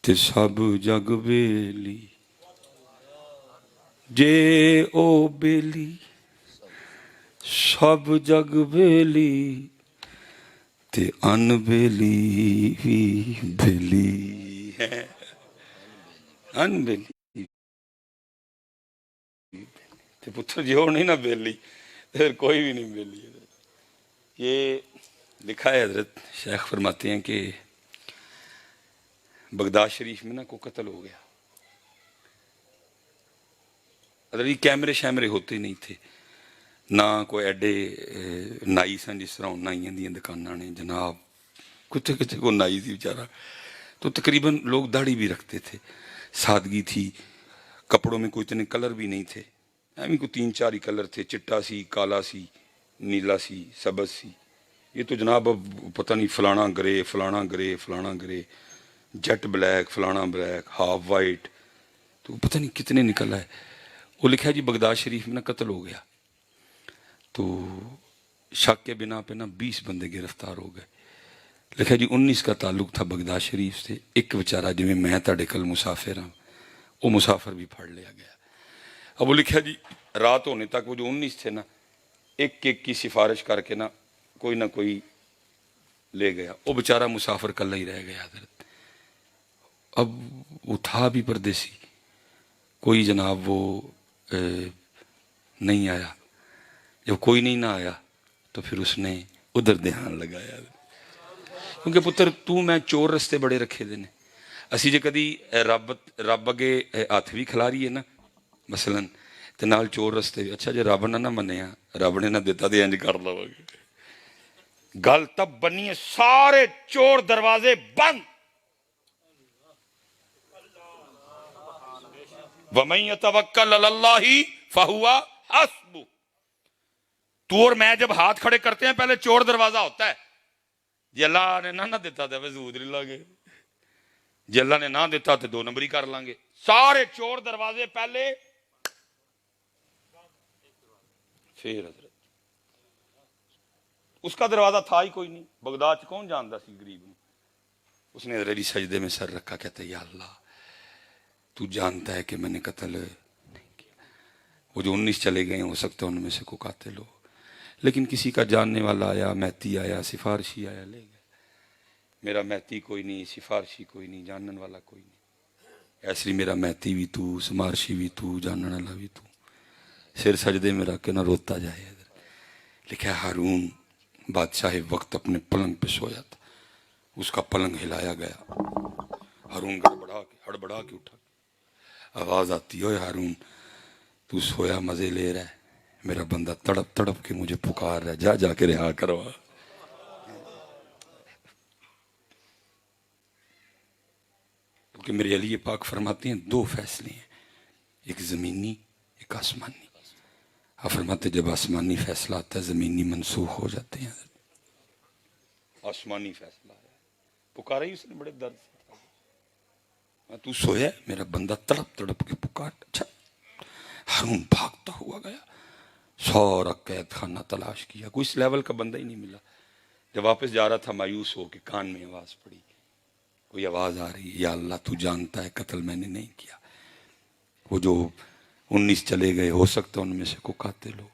تے سب جگ بیلی، جے او بیلی سب جگ بیلی تے ان بیلی بھی بیلی ہے، ان بیلی تے پتر جی ہو نہیں نا بیلی، پھر کوئی بھی نہیں بیلی۔ یہ لکھا ہے حضرت شیخ فرماتے ہیں کہ بغداد شریف میں نا کو قتل ہو گیا، ادھر کیمرے شیمرے ہوتے نہیں تھے، نہ کوئی ایڈے نائی سن جس طرح نائیاں دیاں دکاناں نے جناب، کتے کتے کو نائی تھی بیچارہ، تو تقریباً لوگ داڑھی بھی رکھتے تھے، سادگی تھی، کپڑوں میں کوئی اتنے کلر بھی نہیں تھے، ایویں کوئی 3-4 ہی کلر تھے، چٹا سی، کالا سی، نیلا سی، سبز سی۔ یہ تو جناب اب پتہ نہیں فلانا گرے، فلانا گرے، فلانا گرے، جیٹ بلیک، فلانا بلیک، ہاف وائٹ، تو پتہ نہیں کتنے نکل آئے۔ وہ لکھا ہے جی بغداد شریف میں نا قتل ہو گیا، تو شک کے بنا پہ نا 20 بندے گرفتار ہو گئے، لکھا جی 19 کا تعلق تھا بغداد شریف سے. ایک بیچارہ جی میں تاڑے کل مسافر ہوں, وہ مسافر بھی پھڑ لیا گیا. اب وہ لکھا جی رات ہونے تک وہ جو 19 تھے نا, ایک ایک کی سفارش کر کے نا کوئی نہ کوئی لے گیا. وہ بیچارہ مسافر کل ہی رہ گیا حضرت. اب وہ تھا بھی پردیسی, کوئی جناب وہ نہیں آیا. جب کوئی نہیں نہ آیا تو پھر اس نے ادھر دھیان لگایا, کیونکہ پتر تو میں چور رستے بڑے رکھے دے نے. اسی جے کدی رب اگے ہاتھ بھی کھلاری ہے نا مثلاً تے نال چور رستے بھی, اچھا جے رب نہ منیا, رب نے نہ دیتا دے انج کر لو گے. گل تب بنی ہے سارے چور دروازے بند. وَمَن يَتَوَكَّلْ عَلَى اللَّهِ فَهُوَ حَسْبُهُ. تو اور میں جب ہاتھ کھڑے کرتے ہیں پہلے چور دروازہ ہوتا ہے. جی اللہ نے نہ دیتا تو وزود نہیں لگے, جی اللہ نے نہ دیتا تو 2 نمبری کر لیں گے. سارے چور دروازے پہلے پھر حضرت اس کا دروازہ تھا ہی کوئی نہیں. بغداد کون جانتا سی غریب نے. اس نے حضرت سجدے میں سر رکھا, کہتا یا اللہ تو جانتا ہے کہ میں نے قتل نہیں کیا. وہ جو 19 چلے گئے ہو سکتا ہے ان میں سے کوئی قاتل ہو, لیکن کسی کا جاننے والا آیا, مہتی آیا, سفارشی آیا, لے گیا. میرا مہتی کوئی نہیں, سفارشی کوئی نہیں, جانن والا کوئی نہیں. ایسے میرا مہتی بھی تو, سفارشی بھی تو, جانن والا بھی تو. سر سجدے میں رکھ کے نہ روتا جائے. لکھا ہارون بادشاہ وقت اپنے پلنگ پہ سویا تھا, اس کا پلنگ ہلایا گیا. ہارون ہڑبڑا کے اٹھا, آواز آتی ہے ہارون تو سویا مزے لے رہا ہے, میرا بندہ تڑپ تڑپ کے مجھے پکار رہا ہے, جا کے رہا کروا. کیونکہ میرے علی پاک فرماتے ہیں 2 فیصلے ہیں, ایک زمینی ایک آسمانی. آپ فرماتے جب آسمانی فیصلہ آتا ہے زمینی منسوخ ہو جاتے ہیں. آسمانی فیصلہ ہے, پکارا ہی اس نے بڑے درد سے. تو سویا, میرا بندہ تڑپ تڑپ کے پکار. اچھا ہارون بھاگتا ہوا گیا, سورا قید خانہ تلاش کیا, کوئی اس لیول کا بندہ ہی نہیں ملا. جب واپس جا رہا تھا مایوس ہو کے کان میں آواز پڑی, کوئی آواز آ رہی ہے, یا اللہ تو جانتا ہے قتل میں نے نہیں کیا. وہ جو 19 چلے گئے ہو سکتا ان میں سے کوئی قاتل ہو,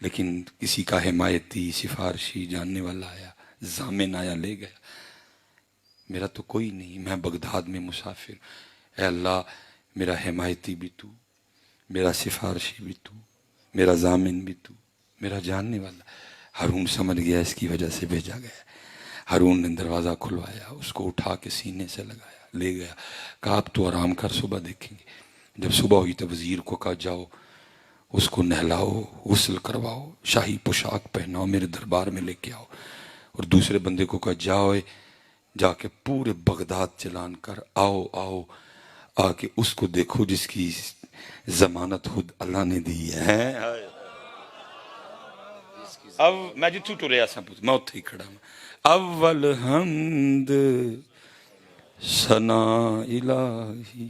لیکن کسی کا حمایتی, سفارشی, جاننے والا آیا, ضامن آیا, لے گیا. میرا تو کوئی نہیں, میں بغداد میں مسافر. اے اللہ میرا حمایتی بھی تو, میرا سفارشی بھی تو, میرا ضامن بھی تو, میرا جاننے والا. ہارون سمجھ گیا اس کی وجہ سے بھیجا گیا. ہارون نے دروازہ کھلوایا, اس کو اٹھا کے سینے سے لگایا, لے گیا. کہا اب تو آرام کر, صبح دیکھیں گے. جب صبح ہوئی تو وزیر کو کہا جاؤ اس کو نہلاؤ, غسل کرواؤ, شاہی پوشاک پہناؤ, میرے دربار میں لے کے آؤ. اور دوسرے بندے کو کہا جاؤ جا کے پورے بغداد چلان کر آؤ آؤ, آ کے اس کو دیکھو جس کی ضمانت خود اللہ نے دی ہے. اب میں جتھو ٹریا سا پوچھ میں اتھے ہی کھڑا ہوں. اول حمد ثنا الہی,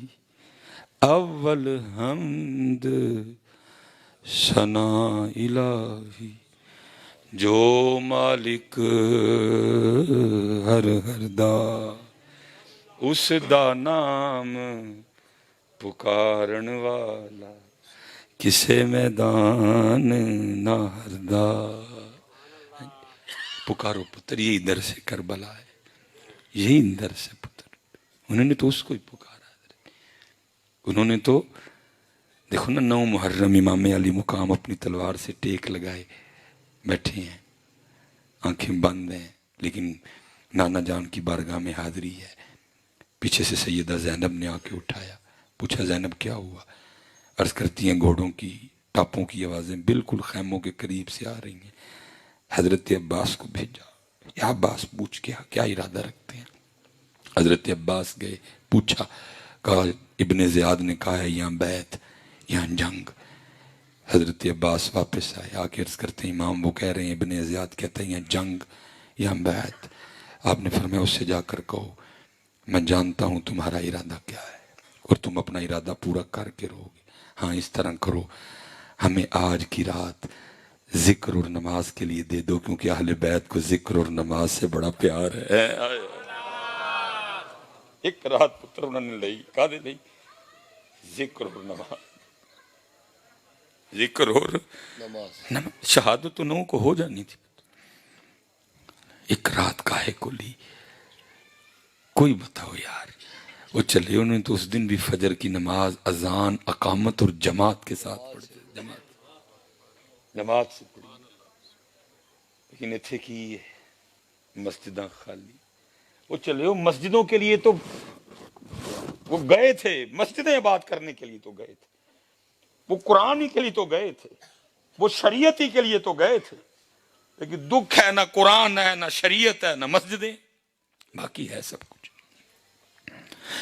اول حمد ثنا الہی, جو مالک ہر ہر دا, اس دا نام پکارن والا, کسے میدان نہ ہر دا. پکارو پتر, یہی در سے کربلا ہے, یہی در سے پتر. انہوں نے تو اس کو ہی پکارا. انہوں نے تو دیکھو نا 9 محرم امام علی مقام اپنی تلوار سے ٹیک لگائے بیٹھے ہیں, آنکھیں بند ہیں, لیکن نانا جان کی بارگاہ میں حاضری ہے. پیچھے سے سیدہ زینب نے آ کے اٹھایا, پوچھا زینب کیا ہوا؟ عرض کرتی ہیں گھوڑوں کی ٹاپوں کی آوازیں بالکل خیموں کے قریب سے آ رہی ہیں. حضرت عباس کو بھیجا, یا عباس پوچھ کیا ارادہ رکھتے ہیں؟ حضرت عباس گئے, پوچھا, کہا ابن زیاد نے کہا ہے یہاں بیعت, یہاں جنگ. حضرت عباس واپس آئے, آ کے عرض کرتے ہیں امام وہ کہہ رہے ہیں, ابن زیاد کہتا ہے یہاں جنگ, یہاں بیعت. آپ نے فرمایا اس سے جا کر کہو میں جانتا ہوں تمہارا ارادہ کیا ہے اور تم اپنا ارادہ پورا کر کے رہو گے. ہاں اس طرح کرو, ہمیں آج کی رات ذکر اور نماز کے لیے دے دو، کیونکہ اہل بیت کو ذکر اور نماز سے بڑا پیار ہے۔ ایک رات پتر انہوں نے لئی کہا دے نہیں، ذکر اور نماز، ذکر اور نماز، شہادت تو نو کو ہو جانی تھی، ایک رات کاہے کو لی؟ کوئی بتاؤ یار۔ وہ چلے، انہوں نے تو اس دن بھی فجر کی نماز اذان اقامت اور جماعت کے ساتھ پڑھی، جماعت سے پڑھی، لیکن اتھے کی مسجداں خالی۔ وہ چلے ہو مسجدوں کے لیے تو وہ گئے تھے، مسجدیں آباد کرنے کے لیے تو گئے تھے، وہ قرآن ہی کے لیے تو گئے تھے، وہ شریعت ہی کے لیے تو گئے تھے، لیکن دکھ ہے نہ قرآن ہے نہ شریعت ہے نہ مسجدیں، باقی ہے سب کچھ۔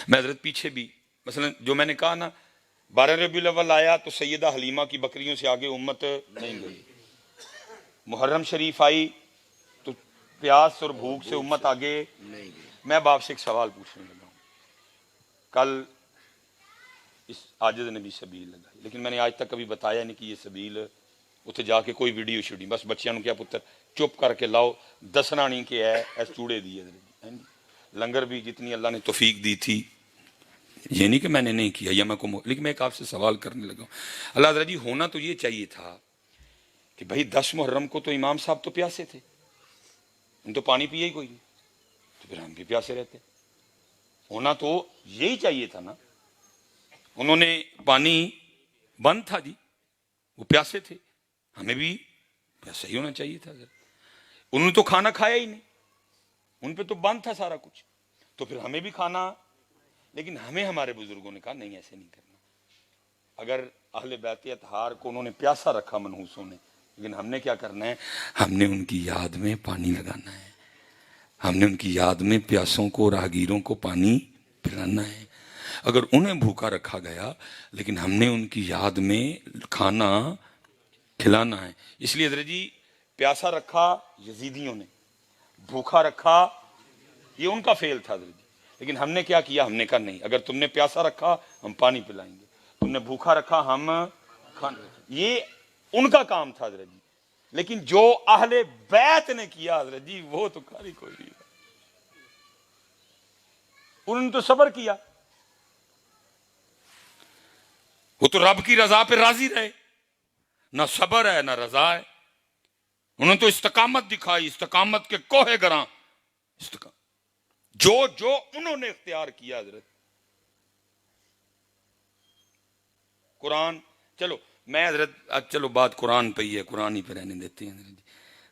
میں حضرت پیچھے بھی مثلا جو میں نے کہا نا 12 ربیع الاول آیا تو سیدہ حلیمہ کی بکریوں سے آگے امت نہیں گئی، محرم شریف آئی تو پیاس اور بھوک سے امت آگے نہیں گئی۔ میں اب آپ سے ایک سوال پوچھنے لگا ہوں، کل اس عاجز نے بھی سبیل لگائی، لیکن میں نے آج تک کبھی بتایا نہیں کہ یہ سبیل اتنے جا کے کوئی ویڈیو شوڈی، بس بچیاں نو کیا پتر چپ کر کے لاؤ، دسنا نہیں کہ ایس چوڑے دیے، لنگر بھی جتنی اللہ نے توفیق دی تھی، یہ نہیں کہ میں نے نہیں کیا یا میں کو، لیکن میں ایک آپ سے سوال کرنے لگا ہوں، اللہ تعالیٰ جی ہونا تو یہ چاہیے تھا کہ بھائی 10 محرم کو تو امام صاحب تو پیاسے تھے، ان تو پانی پیا ہی کوئی نہیں، تو پھر ہم بھی پیاسے رہتے، ہونا تو یہی چاہیے تھا نا، انہوں نے پانی بند تھا جی، وہ پیاسے تھے، ہمیں بھی پیاسا ہی ہونا چاہیے تھا، انہوں نے تو کھانا کھایا ہی نہیں، ان پہ تو بند تھا سارا کچھ، تو پھر ہمیں بھی کھانا، لیکن ہمیں ہمارے بزرگوں نے کہا نہیں ایسے نہیں کرنا، اگر اہل بیت اطہار کو انہوں نے پیاسا رکھا منحوسوں نے، لیکن ہم نے کیا کرنا ہے، ہم نے ان کی یاد میں پانی لگانا ہے، ہم نے ان کی یاد میں پیاسوں کو راہگیروں کو پانی پلانا ہے، اگر انہیں بھوکا رکھا گیا لیکن ہم نے ان کی یاد میں کھانا کھلانا ہے، اس لیے حضرت جی پیاسا رکھا یزیدیوں نے، بھوکا رکھا یہ ان کا فیل تھا حضرت جی، لیکن ہم نے کیا کیا، ہم نے کہا نہیں، اگر تم نے پیاسا رکھا ہم پانی پلائیں گے، تم نے بھوکا رکھا ہم کھانا، یہ ان کا کام تھا حضرت جی، لیکن جو اہل بیت نے کیا حضرت جی وہ تو کاری کوئی نہیں، انہوں نے تو صبر کیا، وہ تو رب کی رضا پہ راضی رہے، نہ صبر ہے نہ رضا ہے، انہوں نے تو استقامت دکھائی، استقامت کے کوہ گراں، جو انہوں نے اختیار کیا حضرت، قرآن، چلو میں حضرت چلو بات قرآن پہ ہی ہے، قرآن ہی پہ رہنے دیتے ہیں حضرت جی،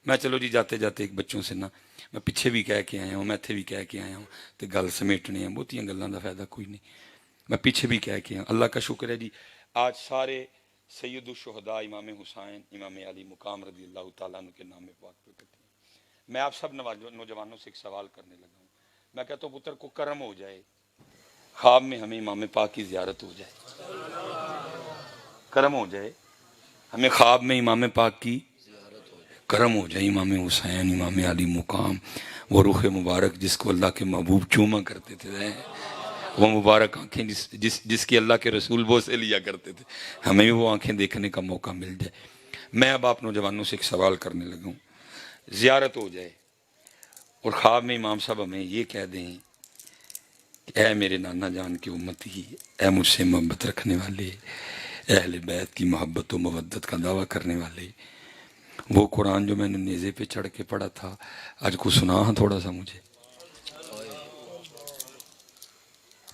میں چلو جی جاتے جاتے ایک بچوں سے نا، میں پیچھے بھی کہہ کے آیا ہوں، میں اتھے بھی کہہ کے آیا ہوں، تو گل سمیٹنے ہیں، بہتیاں گلاں دا فائدہ کوئی نہیں، میں پیچھے بھی کہہ کے آیا، اللہ کا شکر ہے جی، آج سارے سید الشہداء امام حسین امام علی مقام رضی اللہ تعالیٰ عنہ کے نام پاک پہ کٹے ہیں، میں آپ سب نوجوانوں سے ایک سوال کرنے لگا ہوں، میں کہتا ہوں پتر کو کرم ہو جائے، خواب میں ہمیں امام پاک کی زیارت ہو جائے، کرم ہو جائے، ہمیں خواب میں امام پاک کی کرم ہو جائے، امام حسین امام علی مقام، وہ رخ مبارک جس کو اللہ کے محبوب چوما کرتے تھے، وہ مبارک آنکھیں جس کی اللہ کے رسول وہ سے لیا کرتے تھے، ہمیں بھی وہ آنکھیں دیکھنے کا موقع مل جائے۔ میں اب آپ نوجوانوں سے ایک سوال کرنے لگا ہوں، زیارت ہو جائے اور خواب میں امام صاحب ہمیں یہ کہہ دیں کہ اے میرے نانا جان کی امتی، اے مجھ سے محبت رکھنے والے، اے اہل بیت کی محبت و مودت کا دعویٰ کرنے والے، وہ قرآن جو میں نے نیزے پہ چڑھ کے پڑھا تھا آج کو سنا ہاں تھوڑا سا مجھے،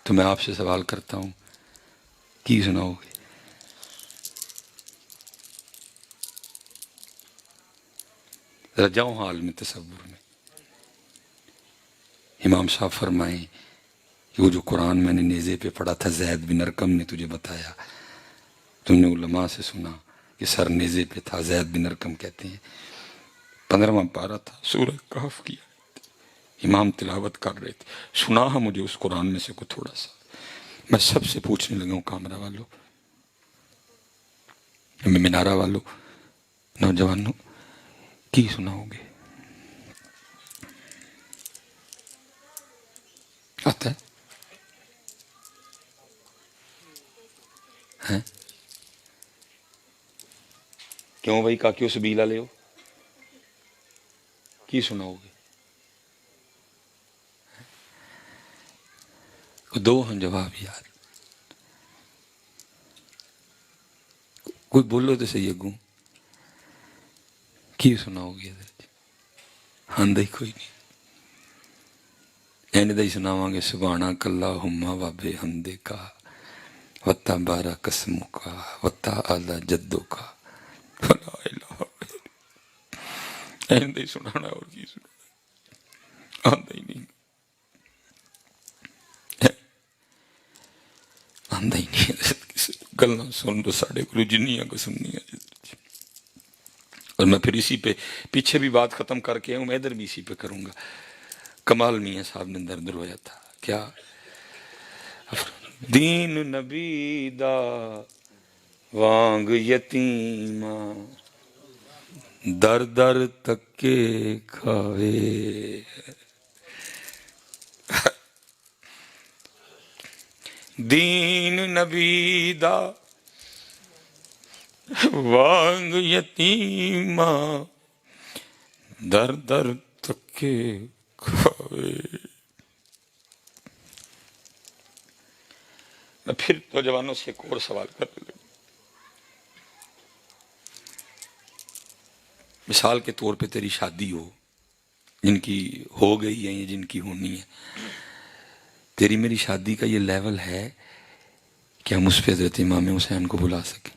تو میں آپ سے سوال کرتا ہوں کی سناؤ گے؟ ذرا جاؤ حال میں تصور میں، امام صاحب فرمائیں کہ وہ جو قرآن میں نے نیزے پہ پڑھا تھا، زید بن ارقم نے تجھے بتایا، تم نے علماء سے سنا کہ سر نیزے پہ تھا، زید بن ارقم کہتے ہیں، 15واں پارہ تھا، سورہ کہف کی امام تلاوت کر رہے تھے، سنا ہے مجھے اس قرآن میں سے کو تھوڑا سا، میں سب سے پوچھنے لگا ہوں، کامرہ والوں، منارہ والوں، نوجوانوں، کی سناؤ گے؟ آتا ہے؟ ہیں؟ کیوں بھائی کاکیو سبیلا لے کی سناؤ گے؟ دو ہم جواب یار، کوئی بولو تو صحیح اگوں کی سناؤ گے؟ ہاں کوئی نہیں، اینڈ دا ہی سناواں گے سبحانک اللہم وبے حمدک وتا بارہ قسموں کا وتا اعلی جدوں کا ولا الہ اینڈ دا ہی سنانا، اور کی سنانا آندا ہی نہیں، آندا ہی نہیں، گلاں سن دو ساڈے کولوں جنیاں کو سننیاں۔ اور میں پھر اسی پہ پیچھے بھی بات ختم کر کے ہوں، میں ادھر بھی اسی پہ کروں گا۔ کمال میاں صاحب نے درد رویا تھا کیا؟ دین نبی دا وانگ یتیما در در تکے کھاوے، دین نبی دا وانگ یتیما در در تکے کھاوے۔ میں پھر نوجوانوں سے ایک اور سوال کرنے لگا، مثال کے طور پہ تیری شادی ہو، جن کی ہو گئی ہے یا جن کی ہونی ہے، تیری میری شادی کا یہ لیول ہے کہ ہم اس پہ حضرت امام حسین کو بلا سکیں؟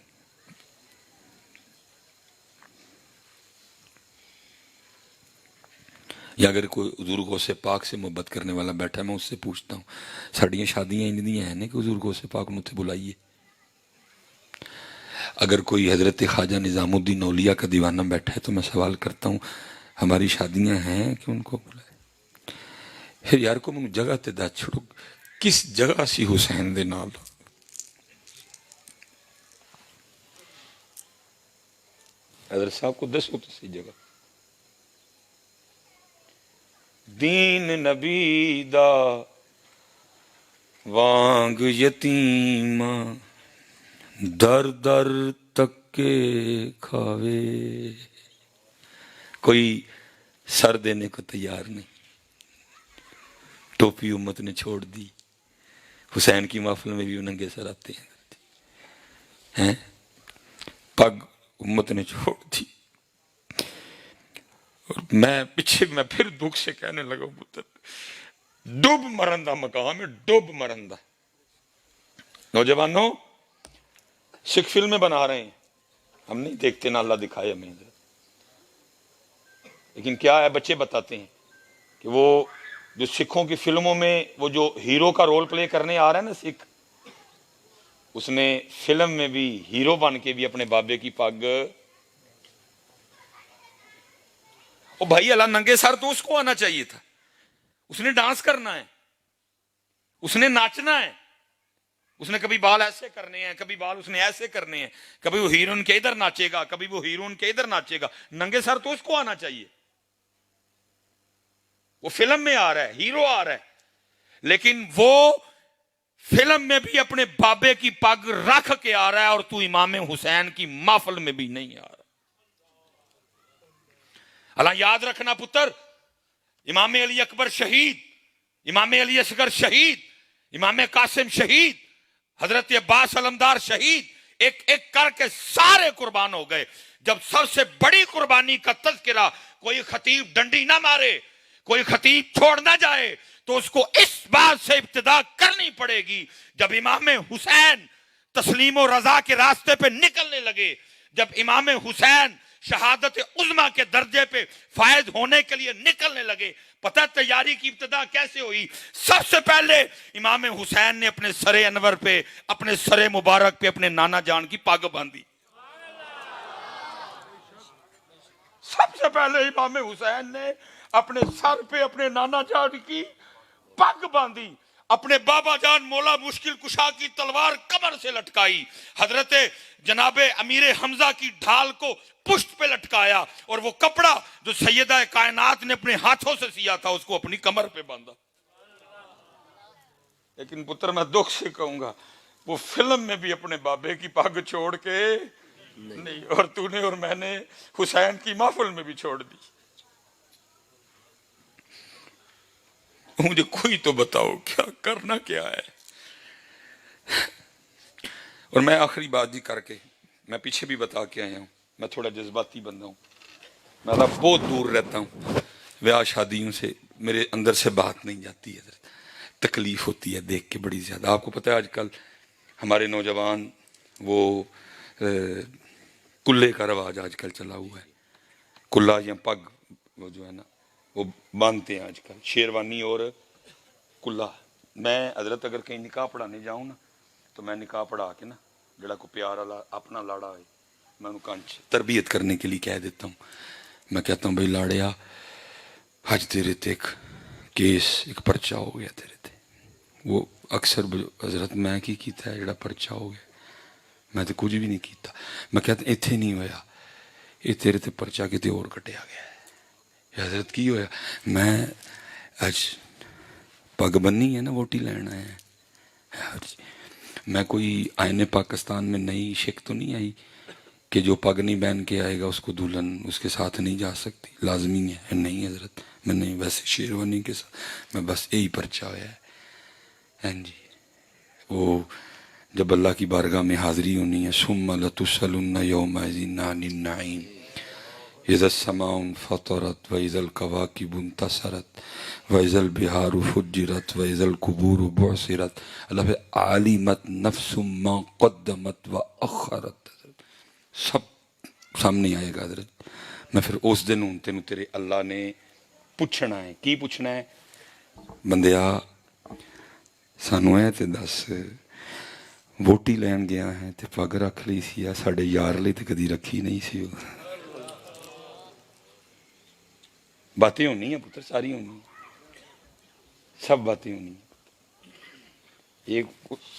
یا اگر کوئی حضور غوث پاک سے محبت کرنے والا بیٹھا ہے، میں اس سے پوچھتا ہوں ساڑیاں شادیاں ان دیاں ہیں کہ حضور غوث پاک نے اتنے بلائیے؟ اگر کوئی حضرت خواجہ نظام الدین اولیاء کا دیوانہ بیٹھا ہے تو میں سوال کرتا ہوں ہماری شادیاں ہیں کہ ان کو بلائے؟ پھر یار کو من جگہ تے دا چھڑو، کس جگہ سی حسین دے نال؟ حضرت صاحب کو دسو تو سی جگہ۔ دین نبی دا وانگ یتیما در در تکے کھاوے، کوئی سر دینے کو تیار نہیں، ٹوپی امت نے چھوڑ دی، حسین کی محفل میں بھی ننگے سر آتے ہیں، پگ امت نے چھوڑ دی۔ اور میں پیچھے میں پھر دکھ سے کہنے لگا پتر ڈوب مرندہ مقام ہے، ڈوب مرندہ۔ نوجوانوں سکھ فلمیں بنا رہے ہیں، ہم نہیں دیکھتے نہ اللہ دکھائے ہمیں، لیکن کیا ہے بچے بتاتے ہیں کہ وہ جو سکھوں کی فلموں میں وہ جو ہیرو کا رول پلے کرنے آ رہا ہے نا سکھ، اس نے فلم میں بھی ہیرو بن کے بھی اپنے بابے کی پگ، او بھائی اللہ ننگے سر تو اس کو آنا چاہیے تھا، اس نے ڈانس کرنا ہے، اس نے ناچنا ہے، اس نے کبھی بال ایسے کرنے ہیں، کبھی بال اس نے ایسے کرنے ہیں، کبھی وہ ہیروئن کے ادھر ناچے گا، کبھی وہ ہیروئن کے ادھر ناچے گا، ننگے سر تو اس کو آنا چاہیے۔ وہ فلم میں آ رہا ہے، ہیرو آ رہا ہے، لیکن وہ فلم میں بھی اپنے بابے کی پگ رکھ کے آ رہا ہے، اور تو امام حسین کی محفل میں بھی نہیں آ رہا۔ اللہ یاد رکھنا پتر، امام علی اکبر شہید، امام علی اصغر شہید، امام قاسم شہید، حضرت عباس علمدار شہید، ایک ایک کر کے سارے قربان ہو گئے۔ جب سب سے بڑی قربانی کا تذکرہ کوئی خطیب ڈنڈی نہ مارے، کوئی خطیب چھوڑ نہ جائے، تو اس کو اس بات سے ابتدا کرنی پڑے گی جب امام حسین تسلیم و رضا کے راستے پہ نکلنے لگے، جب امام حسین شہادت عظمیٰ کے درجے پہ فائز ہونے کے لیے نکلنے لگے۔ پتہ تیاری کی ابتدا کیسے ہوئی؟ سب سے پہلے امام حسین نے اپنے سر انور پہ، اپنے سر مبارک پہ اپنے نانا جان کی پگ باندھی۔ سب سے پہلے امام حسین نے اپنے سر پہ اپنے نانا جان کی پگ باندھی، اپنے بابا جان مولا مشکل کشا کی تلوار کمر سے لٹکائی، حضرت جناب امیر حمزہ کی ڈھال کو پشت پہ لٹکایا، اور وہ کپڑا جو سیدہ کائنات نے اپنے ہاتھوں سے سیا تھا اس کو اپنی کمر پہ باندھا۔ لیکن پتر میں دکھ سے کہوں گا وہ فلم میں بھی اپنے بابے کی پگ چھوڑ کے نہیں، اور تو نے اور میں نے حسین کی محفل میں بھی چھوڑ دی. مجھے کوئی تو بتاؤ کیا کرنا کیا ہے. اور میں آخری بات جی کر کے میں پیچھے بھی بتا کے آیا ہوں، میں تھوڑا جذباتی بندہ ہوں، میں بہت دور رہتا ہوں بیاہ شادیوں سے، میرے اندر سے بات نہیں جاتی ہے، تکلیف ہوتی ہے دیکھ کے بڑی زیادہ. آپ کو پتہ ہے آج کل ہمارے نوجوان وہ کلے کا رواج آج کل چلا ہوا ہے، کلا یا پگ وہ جو ہے نا وہ باندھتے ہیں آج کل، شیروانی اور کلا. میں حضرت اگر کہیں نکاح پڑھانے جاؤں نا تو میں نکاح پڑھا کے نا جڑا کو پیار والا اپنا لاڑا ہے میں انہوں کانچ تربیت کرنے کے لیے کہہ دیتا ہوں. میں کہتا ہوں بھائی لاڑیا حج تیرے تے ایک کیس ایک پرچہ ہو گیا تیرے تے. وہ اکثر حضرت میں کی کیتا ہے جڑا پرچہ ہو گیا، میں تو کچھ بھی نہیں کیتا. میں کہتا ایتھے نہیں ہویا، یہ تیرے تے پرچہ کتے اور کٹیا گیا ہے. حضرت کی ہویا؟ میں اج پگ بننی ہے نا ووٹی لینا ہے. میں کوئی آئین پاکستان میں نئی شک تو نہیں آئی کہ جو پگ نہیں بہن کے آئے گا اس کو دلہن اس کے ساتھ نہیں جا سکتی، لازمی ہے. نہیں حضرت میں نہیں، ویسے شیروانی کے ساتھ میں بس یہی پرچہ ہوا ہے. ہاں جی، وہ جب اللہ کی بارگاہ میں حاضری ہونی ہے، ثم لتسألن یومئذ عن النعیم اذا السماء انفطرت واذا الكواكب انتثرت واذا البحار فجرت واذا القبور بعثرت. اللہ پہ علمت نفس ما قدمت واخرت، سب سامنے آئے گا حضرت. میں پھر اس دن ہوں تینوں تیرے اللہ نے پوچھنا ہے. کی پوچھنا ہے؟ بندیا سانو ہے تے دس ووٹی لین گیا ہے تے پگ رکھ لی سی، ساڈے یار لئی تے کدی رکھی نہیں سی. باتیں ہونی ہیں پتر، ساری ہونی ہیں، سب باتیں ہونی ہیں. ایک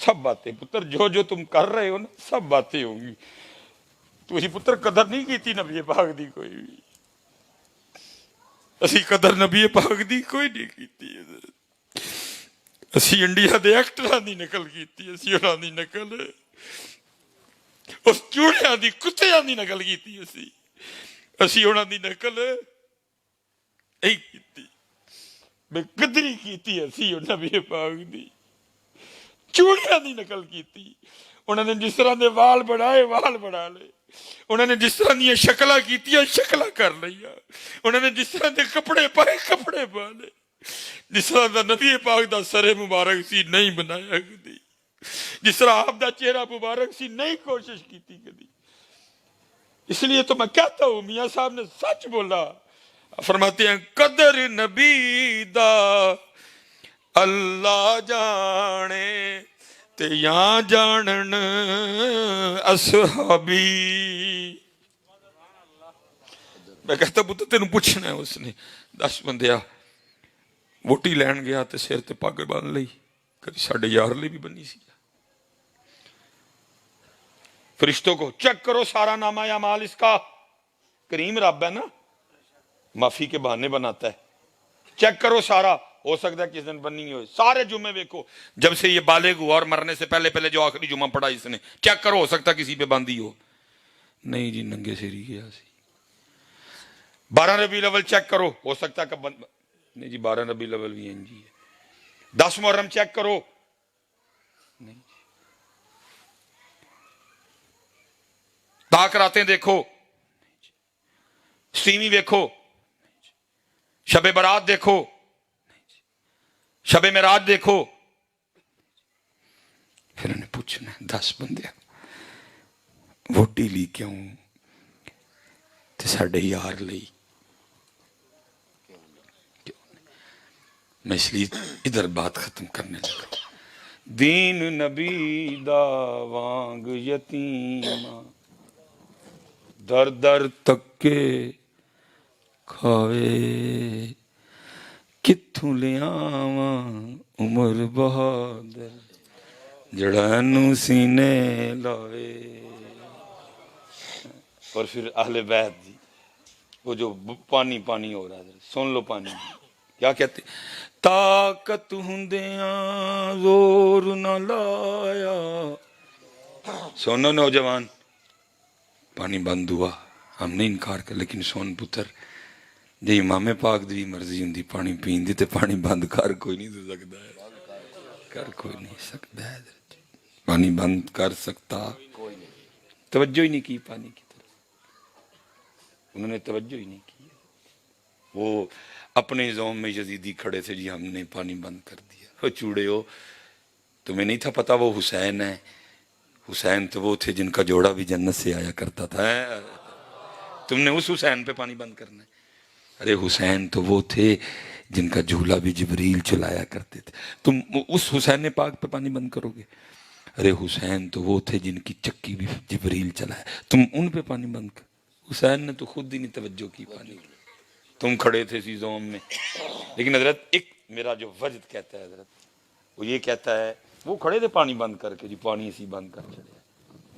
سب باتیں پتر جو تم کر رہے ہو نا سب باتیں ہوں گی. تو اسی پتر قدر نہیں کیتی نبی پاک دی کوئی بھی، اسی قدر نبی پاک دی کوئی نہیں کیتی. اسی انڈیا دے ایکٹراں دی نقل کیتی، اسی انہاں دی نقل اس چوڑیاں دی کتیاں دی نقل کیتی، اسی انہاں دی نقل اے کیتی، بے قدری کیتی. اسی نبی پاک دی چوڑیاں دی نقل کیتی. انہوں نے جس طرح دے وال بڑھائے وال بڑھا لے، انہوں نے جس طرح دی شکلاں کیتیاں شکلاں کر لیا، انہوں نے جس طرح دے کپڑے پائے کپڑے پا لے. جس طرح دا نبی پاک دا سر مبارک سی نہیں بنایا کدی، جس طرح آپ دا چہرہ مبارک سی نہیں کوشش کیتی کدی. اس لیے تو میں کہتا ہوں میاں صاحب نے سچ بولا. فرماتے ہیں قدر نبی دا اللہ جانے تے یہاں جانن اصحابی. میں کہتا پتر تینوں پوچھنا ہے اس نے 10 بندیا ووٹی لین گیا تے سر تے پگ بن لئی، کبھی ساڈے یار لئی بھی بنی سی. فرشتوں کو چیک کرو سارا نامہ اعمال اس کا، کریم رب ہے نا، معافی کے بہانے بناتا ہے. چیک کرو سارا، ہو سکتا ہے کس دن بننی ہوئے. سارے جمعے دیکھو جب سے یہ بالغ ہوا اور مرنے سے پہلے جو آخری جمعہ پڑھا اس نے، چیک کرو ہو سکتا ہے کسی پہ باندھی ہو. نہیں جی ننگے سری گیا سی. 12 ربیع الاول چیک کرو ہو سکتا ہے کہ نہیں جی 12 ربیع الاول بھی ہیں جی. 10 محرم چیک کرو، نہیں. تاک راتیں دیکھو، سیمی دیکھو، شب برات دیکھو، شب معراج دیکھو. پھر انہیں پوچھنا 10 بندے ووٹی لی کیوں تے ساڈے یار لئی. میں اس لیے ادھر بات ختم کرنے لگا. دین نبی دا وانگ یتیماں در در تکے کھاوے، کتھوں لیاواں عمر بہادر جڑا نو سینے لاوے. اور پھر اہل بیت جی وہ جو پانی پانی ہو رہا ہے سن لو. پانی کیا کہتے؟ طاقت ہندیاں زور نہ لایا. سنو نوجوان، پانی بند ہوا ہم نے انکار کر لیکن سون پتر جی امام پاک دی مرضی ہوں پانی پین دی تے پانی بند کر کوئی نہیں سکتا ہے کر کوئی نہیں سکتا ہے پانی بند کر سکتا توجہ ہی نہیں کی پانی کی طرف انہوں نے توجہ ہی نہیں کی وہ اپنے زوم میں یزیدی کھڑے تھے جی ہم نے پانی بند کر دیا وہ چوڑے ہو تمہیں نہیں تھا پتا وہ حسین ہے حسین تو وہ تھے جن کا جوڑا بھی جنت سے آیا کرتا تھا تم نے اس حسین پہ پانی بند کرنا ہے ارے حسین تو وہ تھے جن کا جھولا بھی جبریل چلایا کرتے تھے تم اس حسین پاک پہ پانی بند کرو گے ارے حسین تو وہ تھے جن کی چکی بھی جبریل چلایا تم ان پہ پانی بند کر حسین نے تو خود ہی نہیں توجہ کی پانی تم کھڑے تھے اسی زوم میں لیکن حضرت ایک میرا جو وجد کہتا ہے حضرت وہ یہ کہتا ہے وہ کھڑے تھے پانی بند کر کے جی پانی اسی بند کر چڑے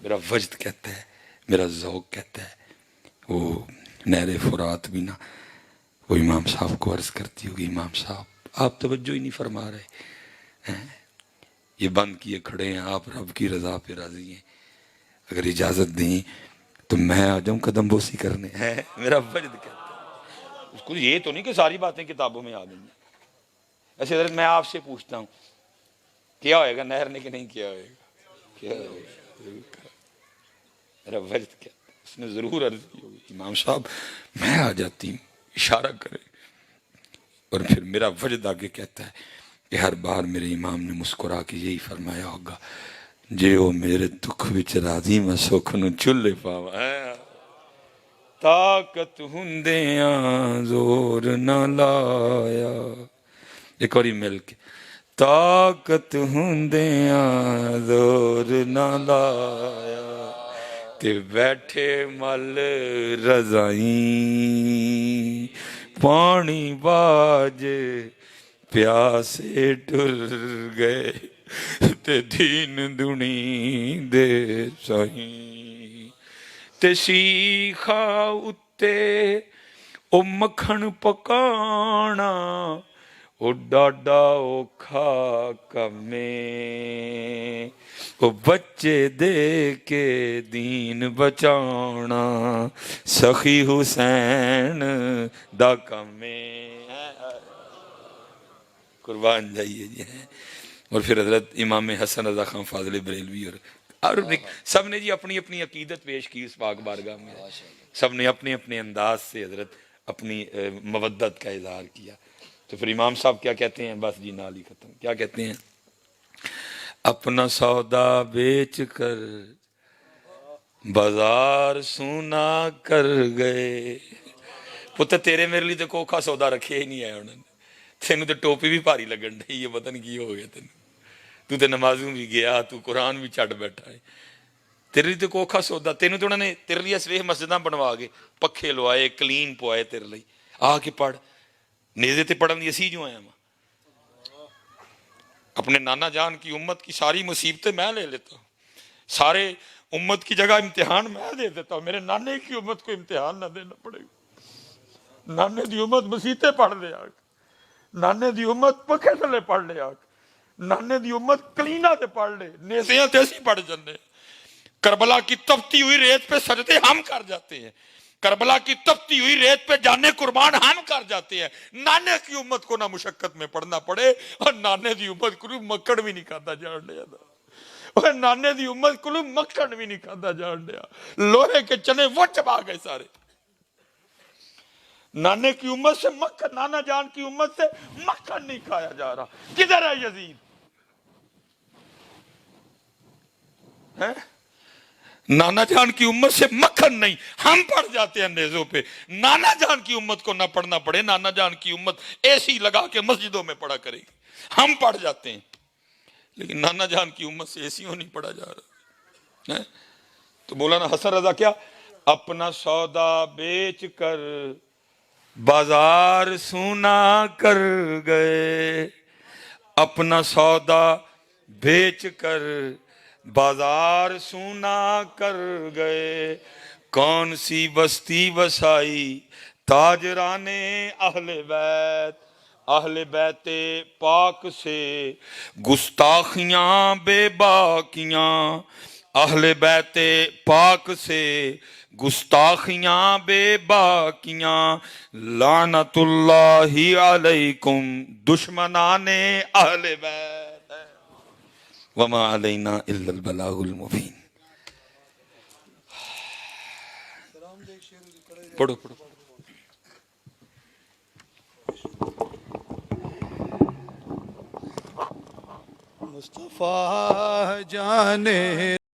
میرا وجد کہتا ہے میرا ذوق کہتا ہے وہ نہر فرات بھی نہ وہ امام صاحب کو عرض کرتی ہوگی امام صاحب آپ توجہ ہی نہیں فرما رہے یہ بند کیے کھڑے ہیں آپ رب کی رضا پہ راضی ہیں اگر اجازت دیں تو میں آ جاؤں قدم بوسی کرنے میرا وجد کہتا ہے اس کو یہ تو نہیں کہ ساری باتیں کتابوں میں آ گئی ہیں ایسے حضرت میں آپ سے پوچھتا ہوں کیا ہوئے گا نہر نے کہ نہیں کیا ہوئے گا کیا ہوئے گا میرا وجد کیا اس نے ضرور عرض کی ہوگی امام صاحب میں آ جاتی ہوں اشارہ کرے اور پھر میرا وجد آگے کہتا ہے کہ ہر بار میرے امام نے مسکرا کے یہی فرمایا ہوگا جے وہ میرے دکھ وچ راضی میں سکھ نو چلے پاوا طاقت ہندیاں زور نہ لایا ایک اور مل کے طاقت ہندیاں زور نہ لایا تے بیٹھے مل رضائیں پانی باج پیاسے ٹر گئے تے دین دنی دے سائیں تے سیخا اتے او مکھن پکانا او ڈاڈا اوکھا کمے او بچے دے کے دین بچانا سخی حسین دا کمے قربان جائیے جی اور پھر حضرت امام حسن رضا خان فاضل بریلوی اور سب نے جی اپنی اپنی عقیدت پیش کی اس پاک بارگاہ میں سب نے اپنے اپنے انداز سے حضرت اپنی مودت کا اظہار کیا تو پھر امام صاحب کیا کہتے ہیں بس جی نال ہی ختم کیا کہتے ہیں اپنا سودا بیچ کر بازار سونا کر گئے پتر تیرے میرے لیے تو کوکھا سودا رکھے ہی نہیں ہے انہوں نے تینوں تو ٹوپی بھی بھاری لگن ڈی یہ پتہ نہیں کی ہو گیا تو تے نمازوں بھی گیا تو قرآن بھی چڑھ بیٹھا ہے تیرے لیے تو کوکھا سودا تینوں تو انہوں نے تیرے لیے سویح مسجداں بنوا گے پکھے لوائے کلین پوائے تیرے لیے آ کے پڑھ نیزے تے پڑھن دی اسی جو آیا ماں اپنے نانا جان کی امت کی ساری مصیبتیں میں لے لیتا ہوں سارے امت کی جگہ امتحان میں دے دیتا ہوں میرے نانے کی امت کو امتحان نہ دینا پڑے گا نانے دی امت مسیتیں پڑھ لے آگ نانے دی امت پکھے تھلے پڑھ لے آگ نانے دی امت کلینا تے پڑھ لے نیزیاں تیسی پڑھ جانے کربلا کی تپتی ہوئی ریت پہ سجدے ہم کر جاتے ہیں کربلا کی تپتی ہوئی ریت پہ جانے قربان ہم کر جاتے ہیں نانے کی امت کو نہ مشقت میں پڑھنا پڑے اور نانے دی امت کو مکڑ بھی نہیں کھاتا جان لیا اور نانے دی امت کو مکڑ بھی نہیں کھاتا جان لیا لوہے کے چنے وہ چبا گئے سارے نانے کی امت سے مکھن نانا جان کی امت سے مکھن نہیں کھایا جا رہا کدھر ہے یزید نانا جان کی امت سے مکھن نہیں ہم پڑھ جاتے ہیں نیزوں پہ نانا جان کی امت کو نہ پڑھنا پڑے نانا جان کی امت ایسی لگا کے مسجدوں میں پڑھا کرے گی ہم پڑھ جاتے ہیں لیکن نانا جان کی امت سے ایسیوں نہیں پڑھا جا رہا تو مولانا حسن رضا کیا اپنا سودا بیچ کر بازار سونا کر گئے اپنا سودا بیچ کر بازار سونا کر گئے کون سی بستی بسائی تاجران اہل بیت پاک سے گستاخیاں بے باکیاں اہل بیت پاک سے گستاخیاں بے باکیاں، لعنت اللہ علیکم دشمنان اہل بیت، وما علینا الا البلاغ المبین۔ پڑھو پڑھو۔ مصطفیٰ جانے